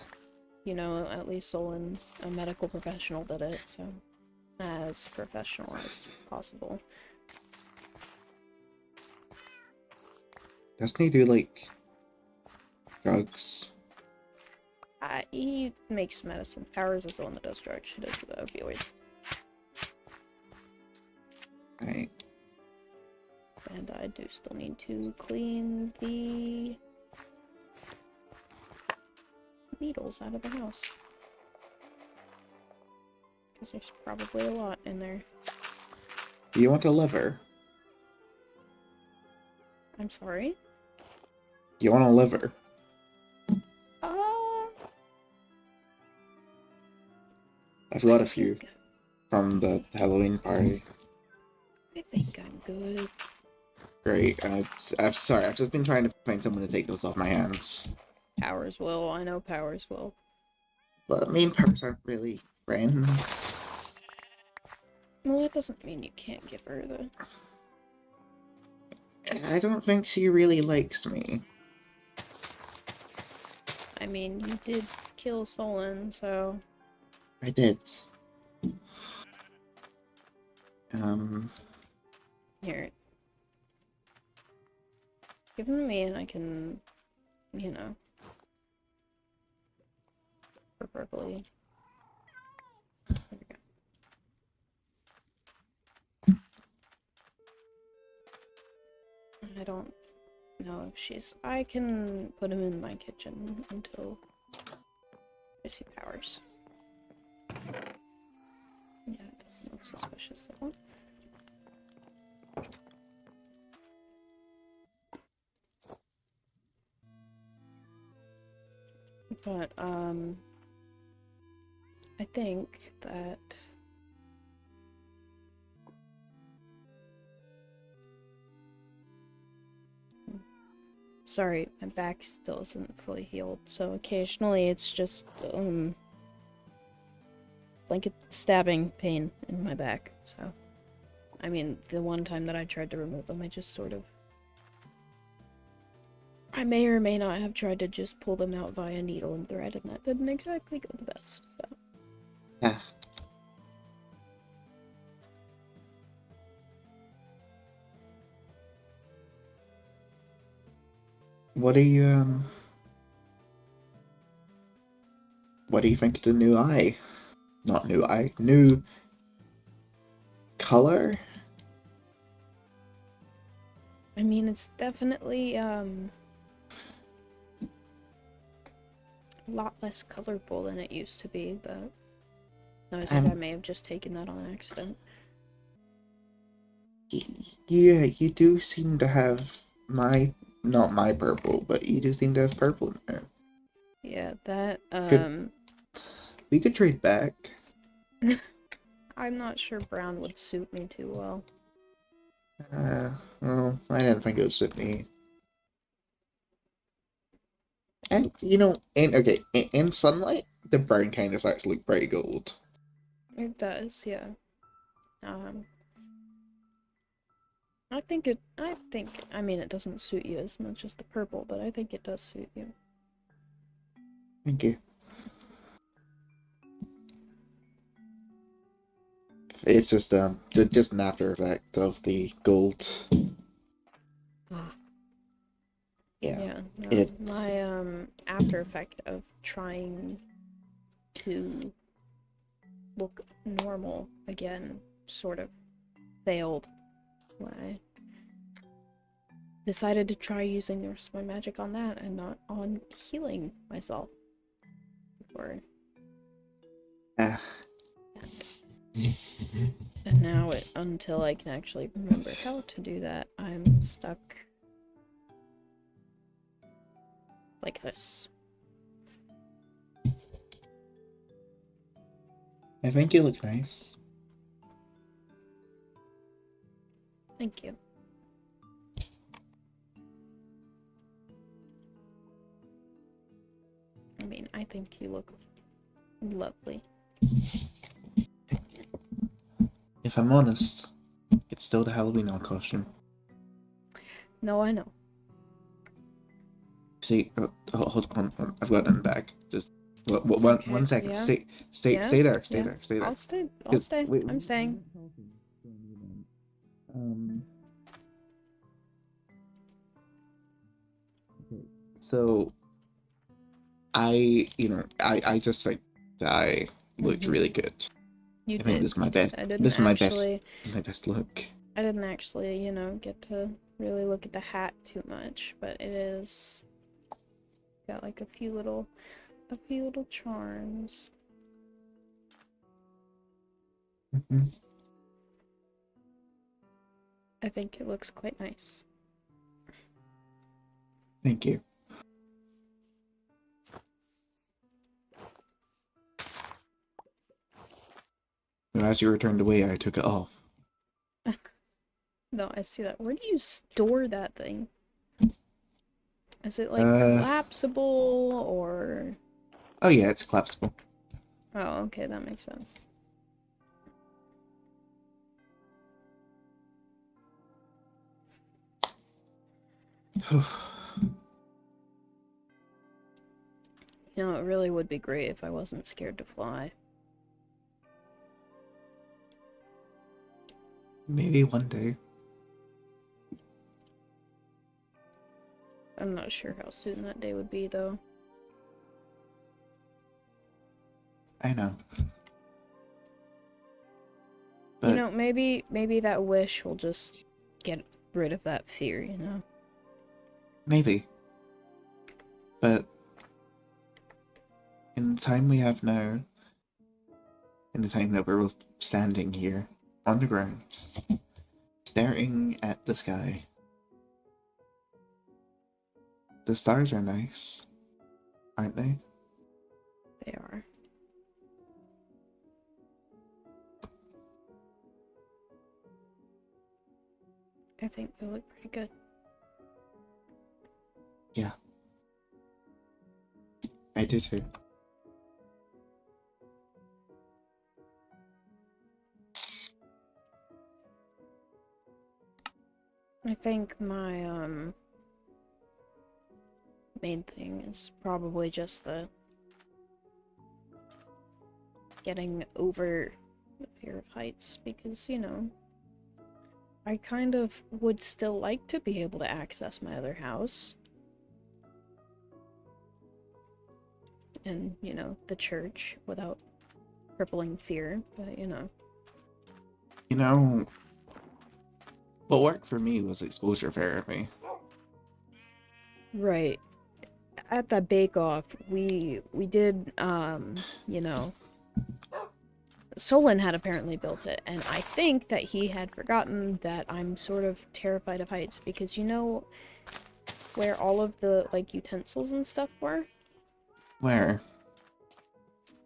at least Solon, a medical professional, did it, so as professional as possible. Doesn't he do, like, drugs? He makes medicine. Powers is the one that does drugs. She does the opioids. Right. And I do still need to clean the needles out of the house. Because there's probably a lot in there. Do you want a liver? I'm sorry? Do you want a liver? I've got a few from the Halloween party. I think I'm good. Great. I'm sorry. I've just been trying to find someone to take those off my hands. Powers will. I know Powers will. But me and Powers aren't really friends. Well, that doesn't mean you can't give her the... I don't think she really likes me. I mean, you did kill Solon, so... I did. Here. Give them to me and I can, preferably... There we go. I don't know if she's... I can put him in my kitchen until I see Powers. Yeah, it doesn't look suspicious, that one. But, I think that... Sorry, my back still isn't fully healed, so occasionally it's just, like a stabbing pain in my back, so... I mean, the one time that I tried to remove them, I just sort of... I may or may not have tried to just pull them out via needle and thread, and that didn't exactly go the best, so... Yeah. What do you think of the new eye? Not new eye, new color? I mean, it's definitely, a lot less colorful than it used to be, but I think I may have just taken that on accident. Yeah, you do seem to have not my purple, but you do seem to have purple in there. Yeah, that, Could we could trade back? I'm not sure brown would suit me too well. Well, I didn't think it would suit me. And in sunlight, the brown kind of starts to look pretty gold. It does, yeah. Um, I mean, it doesn't suit you as much as the purple, but I think it does suit you. Thank you. It's just an after effect of the gold. Yeah, no, It my, after effect of trying to look normal again sort of failed when I decided to try using the rest of my magic on that and not on healing myself before. uh, And now, until I can actually remember how to do that, I'm stuck like this. I think you look nice. Thank you. I mean, I think you look lovely. If I'm honest, it's still the Halloween costume. No, I know. See, hold on, I've got it in the bag. Just Okay, one second. yeah. Stay Yeah, there. Stay yeah. there. Stay there. I'll stay. I'm staying. Um. Okay. So I just think that I looked really good. You I think did. this is my You did. best. I didn't This is my actually. best look. I didn't actually, get to really look at the hat too much, but it is got like a few little charms. Mhm. I think it looks quite nice. Thank you. And as you returned away, I took it off. No, I see that. Where do you store that thing? Is it like Uh, collapsible or? oh yeah, it's collapsible. Oh, okay, that makes sense. It really would be great if I wasn't scared to fly. Maybe one day. I'm not sure how soon that day would be, though. I know. But maybe that wish will just get rid of that fear, maybe. But in the time we have now, in the time that we're both standing here on the ground, staring at the sky, the stars are nice, aren't they? They are. I think they look pretty good. Yeah. I do too. I think my, main thing is probably just the getting over the fear of heights, because, I kind of would still like to be able to access my other house. And, the church without crippling fear, but. You know, What worked for me was exposure therapy. Right. At the Bake Off, we did, you know, Solon had apparently built it, and I think that he had forgotten that I'm sort of terrified of heights, because you know where all of the, like, utensils and stuff were? Where?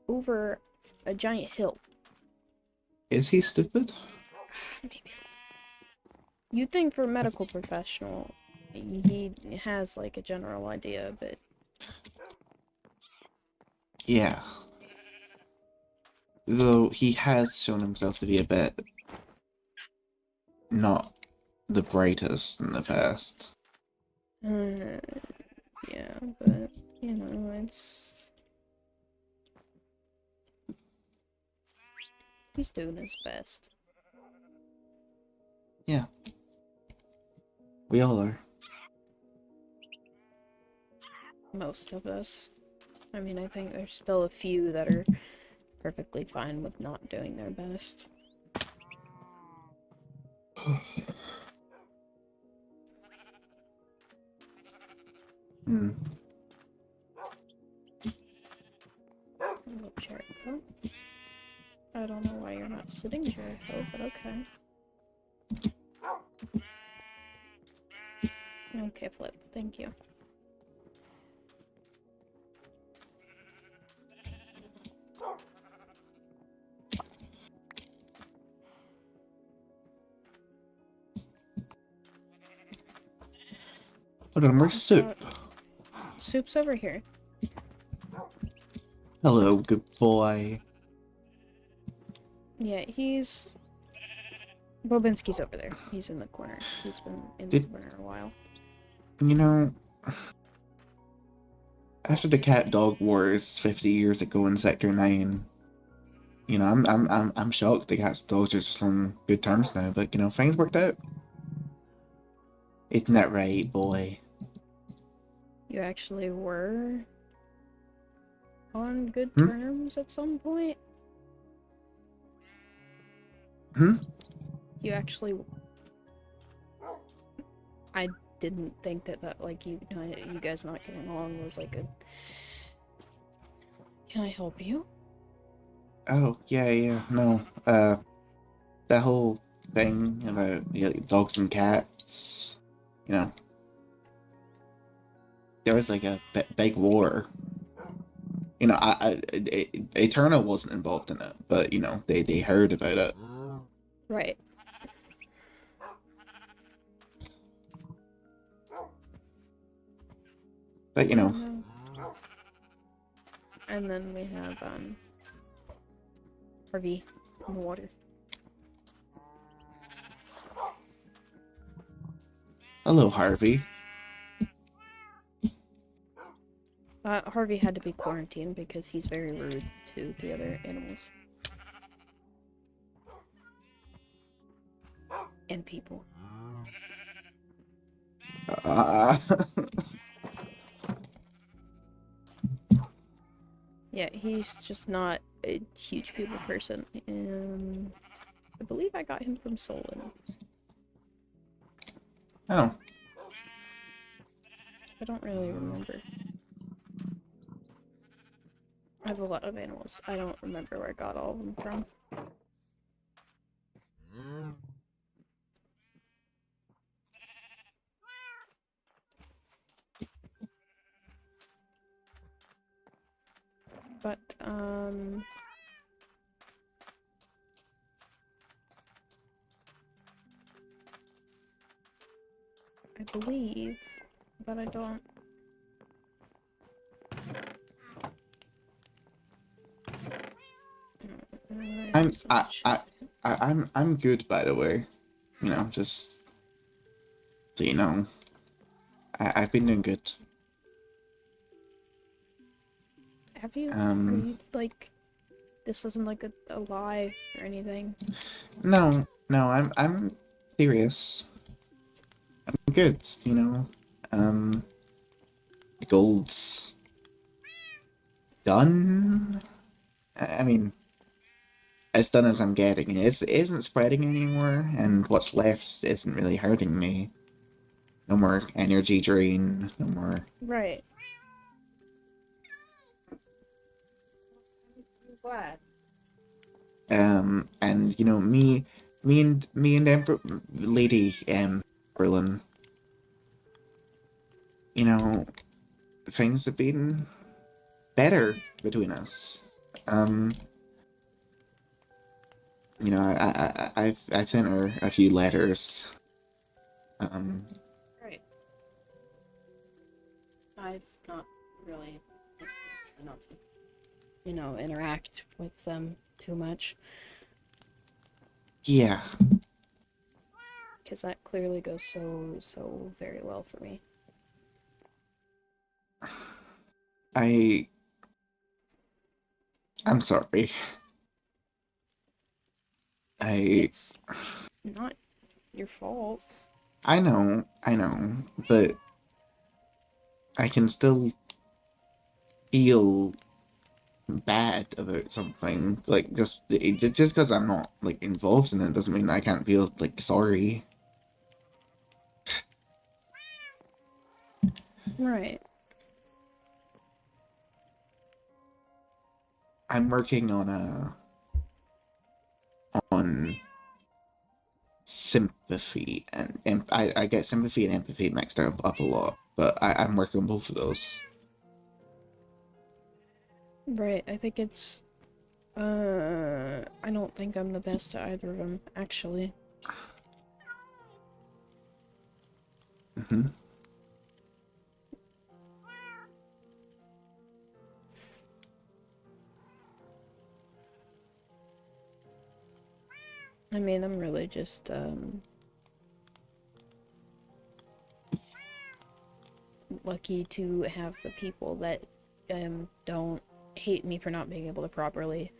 Over a giant hill. Is he stupid? Maybe. You'd think for a medical professional, he has, like, a general idea, but... Yeah. Though he has shown himself to be a bit not the brightest in the past. Yeah, but, you know, it's... He's doing his best. Yeah. We all are. Most of us. I mean, I think there's still a few that are perfectly fine with not doing their best. Hmm. Hello, Jericho. I don't know why you're not sitting, Jericho, but okay. Okay, Flip. Thank you. Hold on, where's Soup? Soup's over here. Hello, good boy. Yeah, he's... Bobinski's over there. He's in the corner. He's been in the corner a while. You know, after the cat dog wars 50 years ago in Sector 9, you know, I'm shocked the cats and dogs are just on good terms now, but you know, things worked out. Isn't that right, boy? You actually were on good terms at some point? You actually... I didn't think that like, you guys not getting along was, like, a... Can I help you? Oh, yeah, no. That whole thing about dogs and cats, you know, there was like a big war. You know, Eterna wasn't involved in it, but you know, they heard about it. Right. But you know. And then we have Harvey in the water. Hello, Harvey. Harvey had to be quarantined because he's very rude to the other animals. And people. Yeah, he's just not a huge people person. And I believe I got him from Solon. Oh. I don't really remember. I have a lot of animals. I don't remember where I got all of them from. But, I believe, but I don't... I'm good, by the way. You know, just so you know, I've been doing good. Have you? Are you, like, this isn't like a lie or anything? No, I'm serious. I'm good, you know. The gold's done. I mean, as done as I'm getting. It isn't spreading anymore, and what's left isn't really hurting me. No more energy drain, no more. Right. I'm glad. And you know, me and Lady Berlin, you know, things have been better between us. Um, you know, I've sent her a few letters. Um, Right. I've not really, I don't, interact with them too much yeah, because that clearly goes so very well for me. I I'm sorry. I It's not your fault. I know, but I can still feel bad about something. Like just because I'm not like involved in it doesn't mean I can't feel like sorry. Right. I'm working on sympathy and I get sympathy and empathy mixed up a lot, but I'm working on both of those. Right. I think it's I don't think I'm the best at either of them, actually. Hmm. I mean, I'm really just lucky to have the people that don't hate me for not being able to properly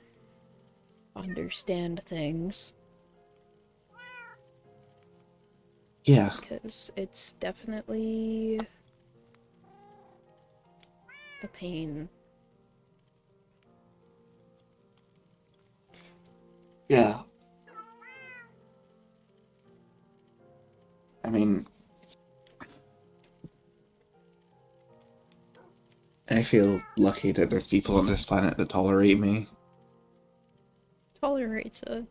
understand things, Yeah, because it's definitely a pain. yeah. I mean, I feel lucky that there's people on this planet that tolerate me. Tolerate's a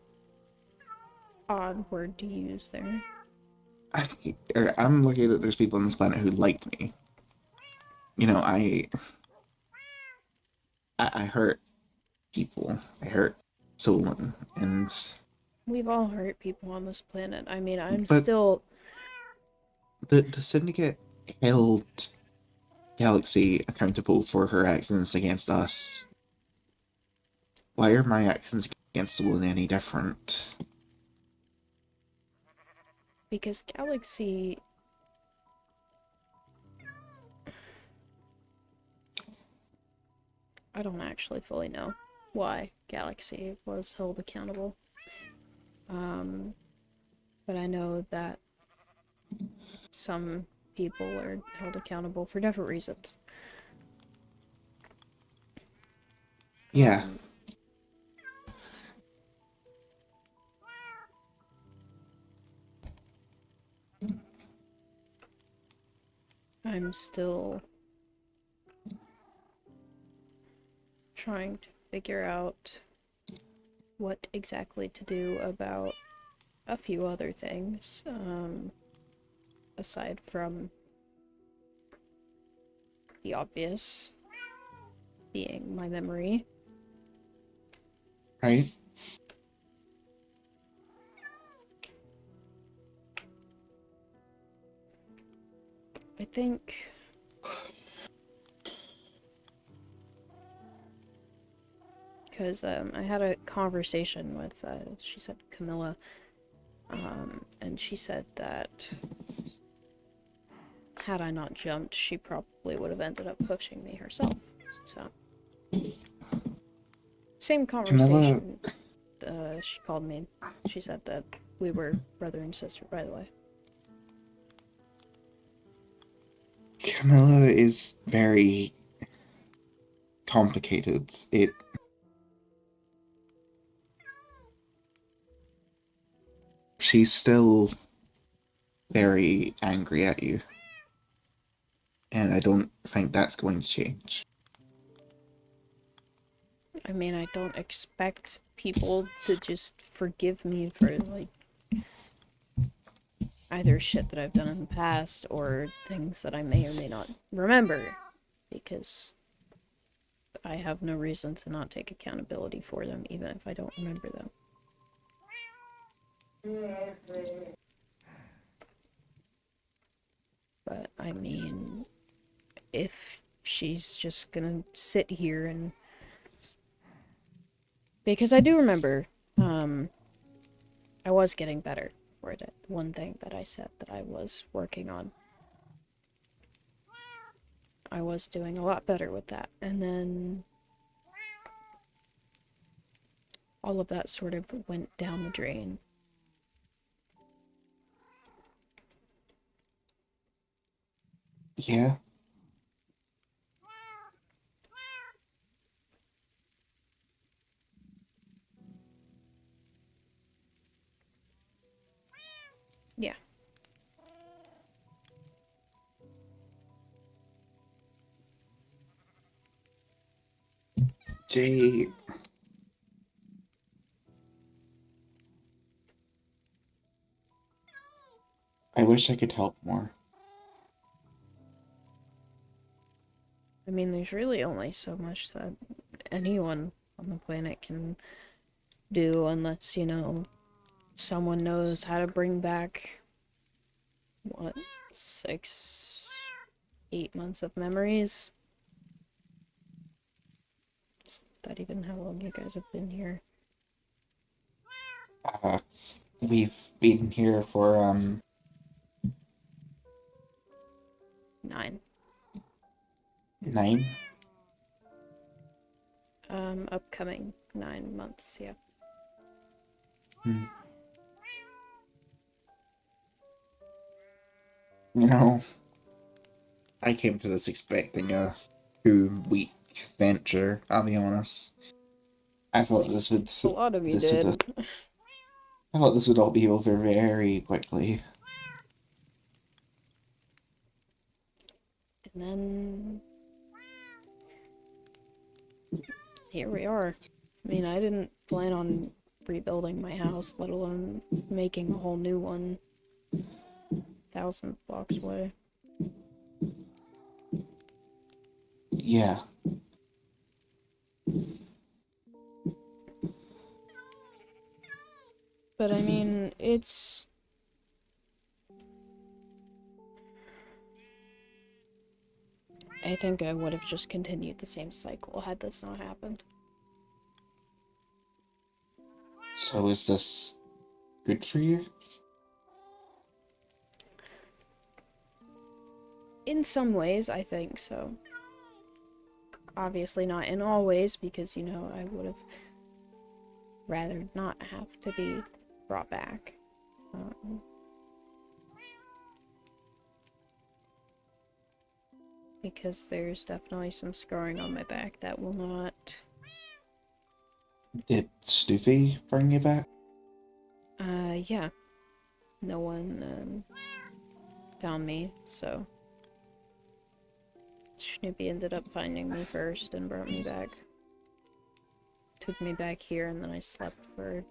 odd word to use there. I'm lucky that there's people on this planet who like me. You know, I hurt people. I hurt Solon, and We've all hurt people on this planet. I mean, I'm but still. the Syndicate held Galaxy accountable for her actions against us. Why are my actions against Solon any different? Because Galaxy. I don't actually fully know why Galaxy was held accountable. Um, but I know that some people are held accountable for different reasons. Yeah, Um, I'm still trying to figure out what exactly to do about a few other things, aside from the obvious being my memory. right? I think because I had a conversation with, she said Camilla, and she said that had I not jumped, she probably would have ended up pushing me herself. So, same Camilla, conversation. She called me. She said that we were brother and sister, by the way. Camilla is very complicated. she's still very angry at you. And I don't think that's going to change. I mean, I don't expect people to just forgive me for, like, either shit that I've done in the past or things that I may or may not remember, because I have no reason to not take accountability for them, even if I don't remember them. But, I mean, if she's just gonna sit here and... Because I do remember, I was getting better for it. One thing that I said that I was working on. I was doing a lot better with that. And then all of that sort of went down the drain. Yeah. Yeah. Jay, I wish I could help more. I mean, there's really only so much that anyone on the planet can do unless, you know, someone knows how to bring back, what, 6, 8 months of memories? Is that even how long you guys have been here? Uh, we've been here for 9. 9. Upcoming 9 months, yeah. Hmm. You know, I came to this expecting a 2-week venture, I'll be honest. I thought this would A lot of you this would did. I thought this would all be over very quickly. And then here we are. I mean, I didn't plan on rebuilding my house, let alone making a whole new one 1,000 blocks away. Yeah. But I mean, it's... I think I would have just continued the same cycle had this not happened. So is this good for you? In some ways, I think so. Obviously not in all ways, because, you know, I would have rather not have to be brought back. Because there's definitely some scarring on my back that will not... Did Stoofy bring you back? Yeah. No one, found me, so... Snoopy ended up finding me first and brought me back. Took me back here, and then I slept for...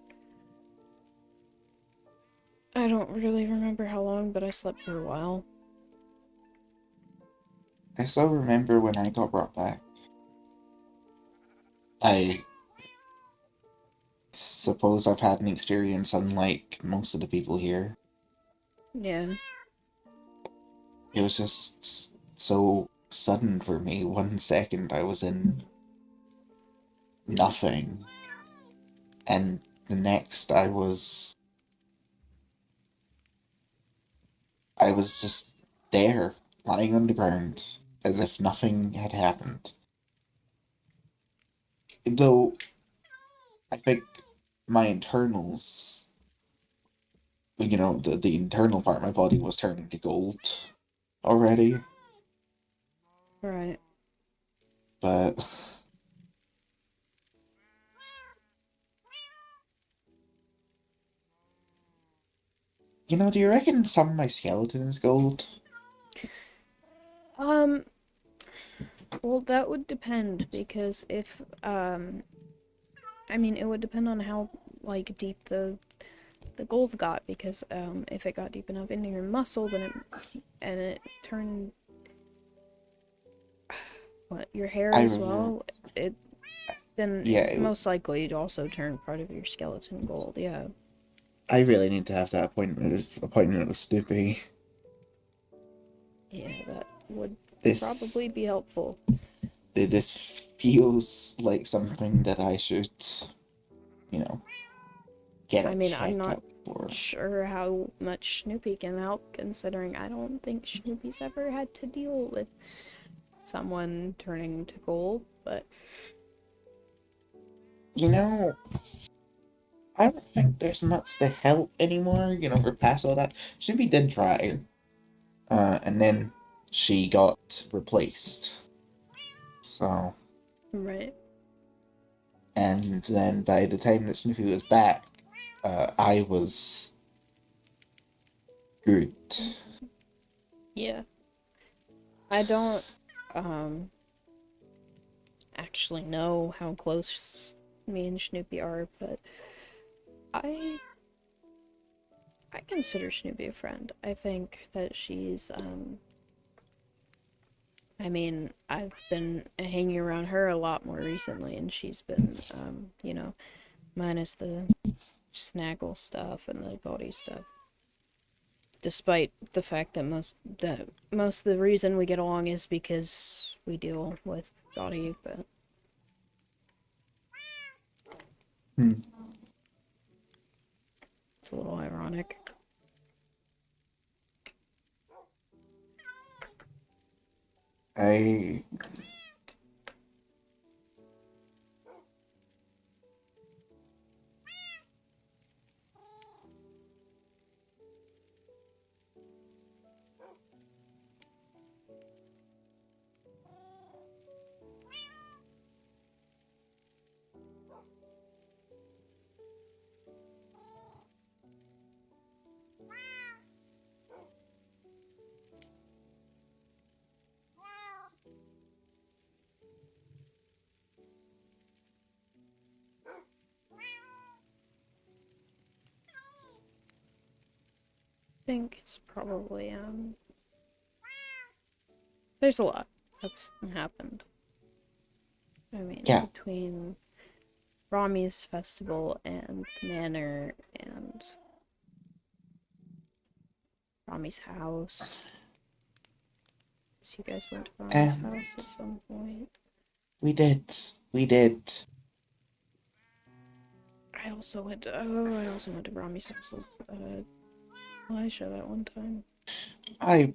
I don't really remember how long, but I slept for a while. I still remember when I got brought back. I suppose I've had an experience unlike most of the people here. Yeah. It was just so sudden for me. 1 second I was in nothing, and the next I was just there, lying on the ground, as if nothing had happened. Though I think my internals, the internal part of my body was turning to gold already, Right. but Do you reckon some of my skeleton is gold? Well, that would depend because if, I mean, it would depend on how, like, deep the gold got because, if it got deep enough into your muscle, and it turned, what, your hair I as remember. well, then Yeah, it most likely you'd also turn part of your skeleton gold, yeah. I really need to have that appointment with Snoopy. Yeah, that would This probably be helpful. this feels like something that I should, you know, get I a mean, I'm not checkup for. sure how much Snoopy can help, considering I don't think Snoopy's ever had to deal with someone turning to gold, but You know, I don't think there's much to help anymore. We're past all that. Snoopy did try, and then she got replaced. So, right. and then by the time that Snoopy was back, I was good. Yeah. I don't actually know how close me and Snoopy are, but I I consider Snoopy a friend. I think that she's I mean, I've been hanging around her a lot more recently and she's been minus the Snaggle stuff and the Gaudi stuff. Despite the fact that most of the reason we get along is because we deal with Gaudi, but Hmm. it's a little ironic. I Think it's probably there's a lot that's happened. I mean, yeah. between Rami's festival and the manor and Rami's house. So you guys went to Rami's Um, house at some point. we did. We did. I also went to Rami's house with Elisha that one time. I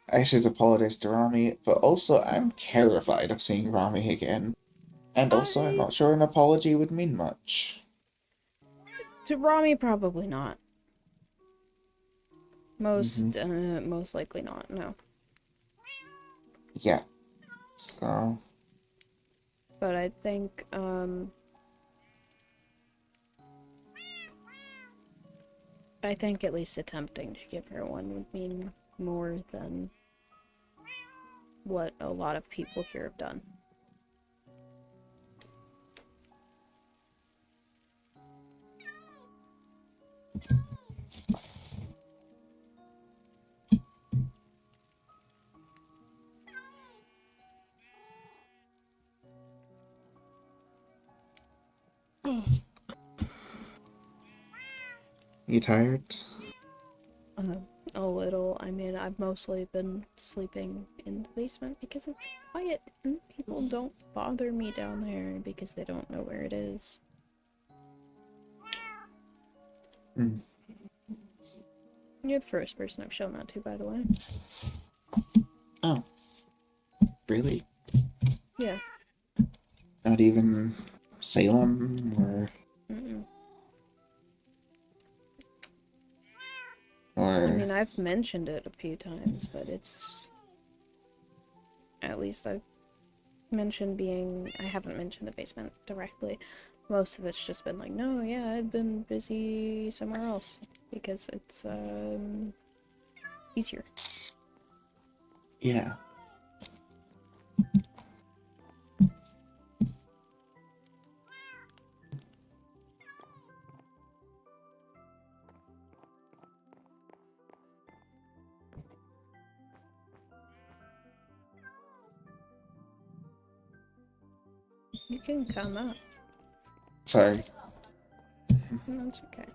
I should apologize to Rami, but also I'm terrified of seeing Rami again. And also, I'm I not sure an apology would mean much. To Rami, probably not. Hmm. Most likely not. No, Yeah. So, but I think at least attempting to give her one would mean more than what a lot of people here have done. you tired? Uh, a little. I mean, I've mostly been sleeping in the basement because it's quiet and people don't bother me down there because they don't know where it is. Mm. You're the first person I've shown that to, by the way. Oh, really? Yeah. Not even Salem Mm-mm. I or mean, I've mentioned it a few times, but at least I've mentioned I haven't mentioned the basement directly, Most of it's just been like, no, yeah, I've been busy somewhere else because it's easier. Yeah. You can come up. Sorry. No, that's okay.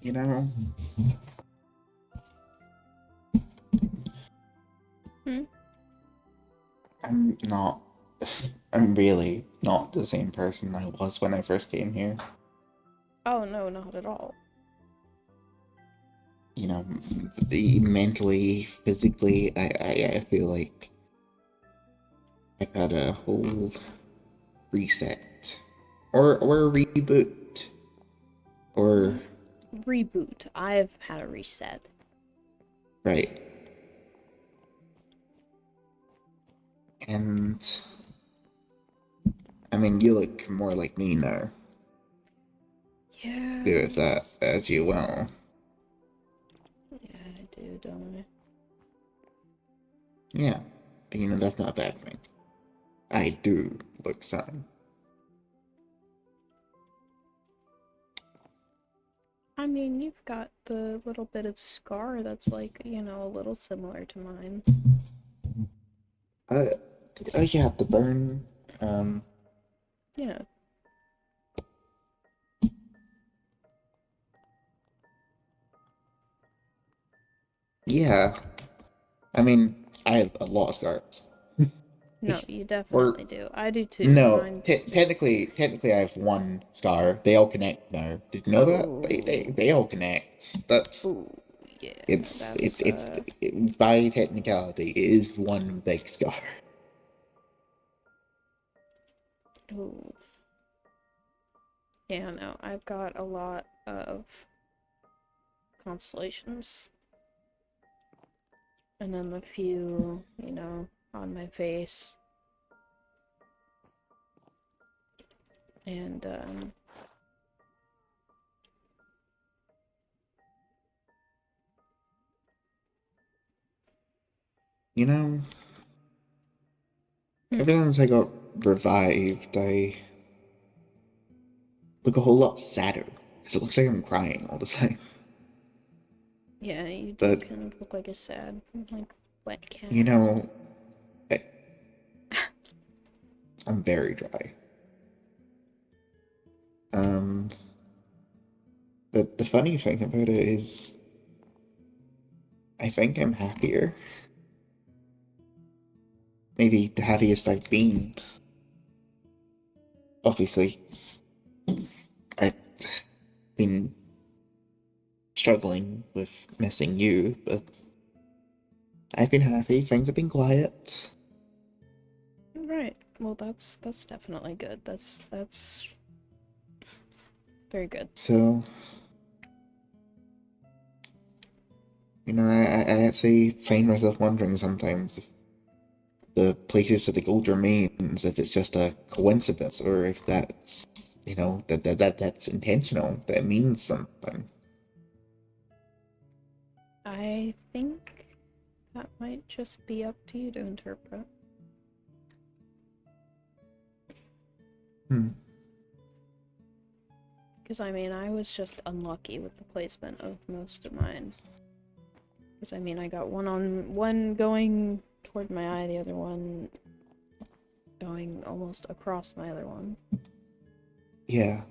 You know, Hmm? I'm not. I'm really not the same person I was when I first came here. Oh, no, not at all. You know, mentally, physically, I feel like I've had a whole reset. Or a reboot. Or, Reboot. I've had a reset. right. And, I mean, you look more like me now. Yeah. Do with that as you will. Yeah, I do, don't I? Yeah. But you know, that's not a bad thing. I do look sad. I mean, you've got the little bit of scar that's like, you know, a little similar to mine. Uh, oh yeah, the burn. Um, Yeah. yeah. I mean, I have a lot of scars. No, you Or definitely do. I do too. no, Mine's just... technically, I have one scar. They all connect now. Did you know that? Oh. They all connect. That's Oh, yeah. it's That's, by technicality, it is one big scar. Ooh. Yeah, no, I've got a lot of constellations. And then a few, you know, on my face. And, You know, hmm. ever since I got revived, I look a whole lot sadder because it looks like I'm crying all the time. Yeah, you do But kind of look like a sad, like, wet cat. you know, I, I'm very dry. Um, but the funny thing about it is, I think I'm happier. Maybe the happiest I've been. Obviously, I've been struggling with missing you, but I've been happy. Things have been quiet. Right. Well, that's definitely good. That's very good. So, you know, I actually find myself wondering sometimes if the places that the gold remains, if it's just a coincidence or if that's, you know, that's intentional, that it means something. I think that might just be up to you to interpret. Hmm. Because, I mean, I was just unlucky with the placement of most of mine. Because, I mean, I got one going toward my eye, the other one going almost across my other one. Yeah.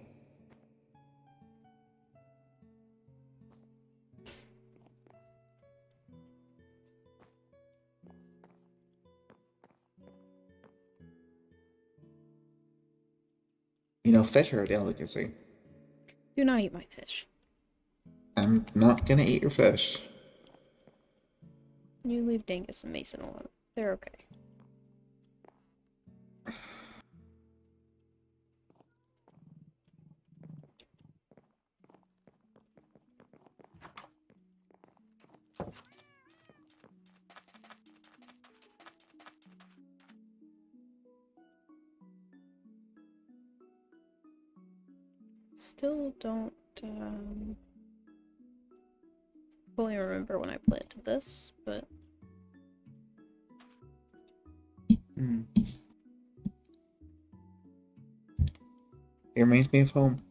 You know, fish are a delicacy. Do not eat my fish. I'm not gonna eat your fish. You leave Dingus and Mason alone. They're okay. still don't fully remember when I planted this, but Mm. It reminds me of home.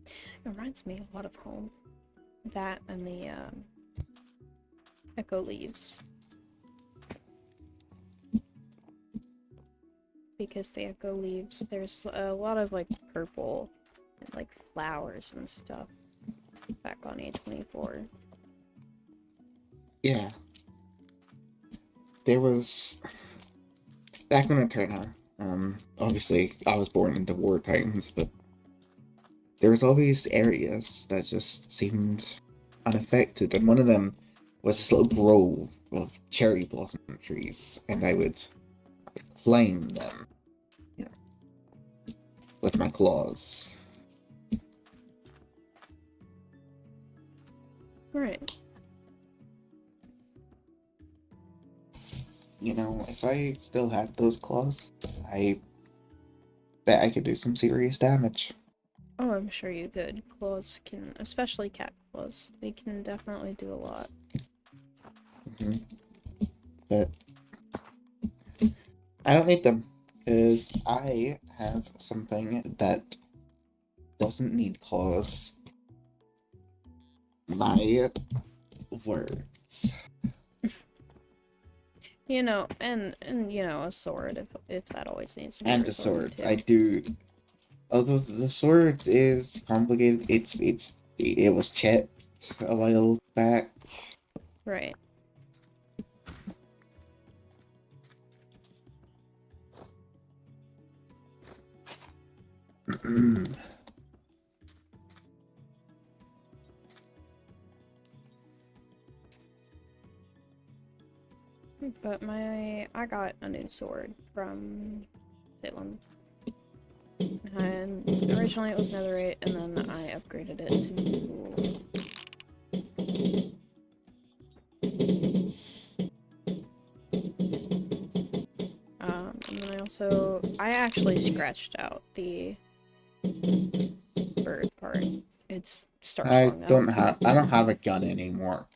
it reminds me a lot of home. That and the echo leaves. Because the echo leaves, there's a lot of like purple and like flowers and stuff back on A24. Yeah. There was back in Eterna. Obviously, I was born into war times, but there was always areas that just seemed unaffected, and one of them was this little grove of cherry blossom trees, and I would climb them, you know, with my claws. Right. You know, if I still had those claws, I bet I could do some serious damage. Oh, I'm sure you could. Claws can, especially cat claws, they can definitely do a lot. Hmm. But I don't need them because I have something that doesn't need claws. My words. You know, and you know, a sword if that always needs to be And a resorted sword. I to. do. Although the sword is complicated, it was chipped a while back. Right. But I got a new sword from Salem. And originally it was netherite, and then I upgraded it to and then I actually scratched out the bird part. It's star song now. I don't have a gun anymore.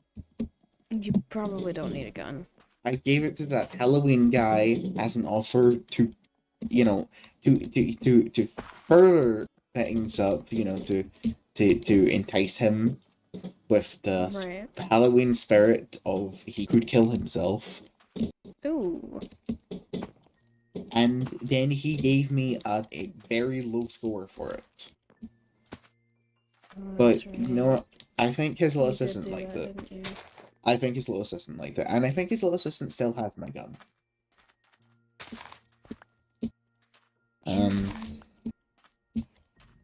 You probably don't need a gun. I gave it to that Halloween guy as an offer to, you know, to further things up, you know, to entice him with the Right. Halloween spirit of he could kill himself. Ooh. And then he gave me a very low score for it. Oh, But that's you know right. what? I think his little You did assistant do liked that, it. didn't you? I think his little assistant liked it, and I think his little assistant still has my gun. Um,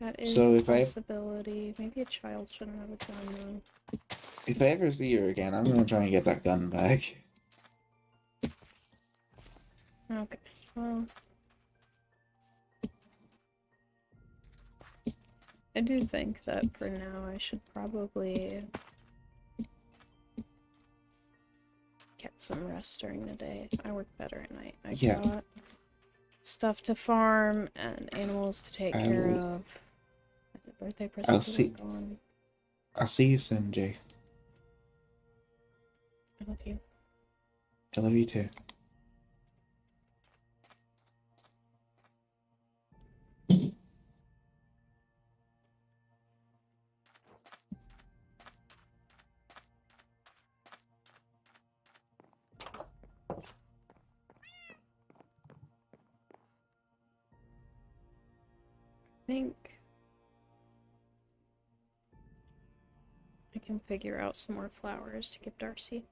That is so a possibility. Maybe a child shouldn't have a gun if I ever see her again, I'm gonna try and get that gun back. though. Okay. Well, I do think that for now I should probably get some rest during the day. I work better at night. I've Yeah. got stuff to farm and animals to take care I'll of. The birthday present to see. work on. I'll see you soon, Jay. I love you. I love you too. I think I can figure out some more flowers to give Darcy.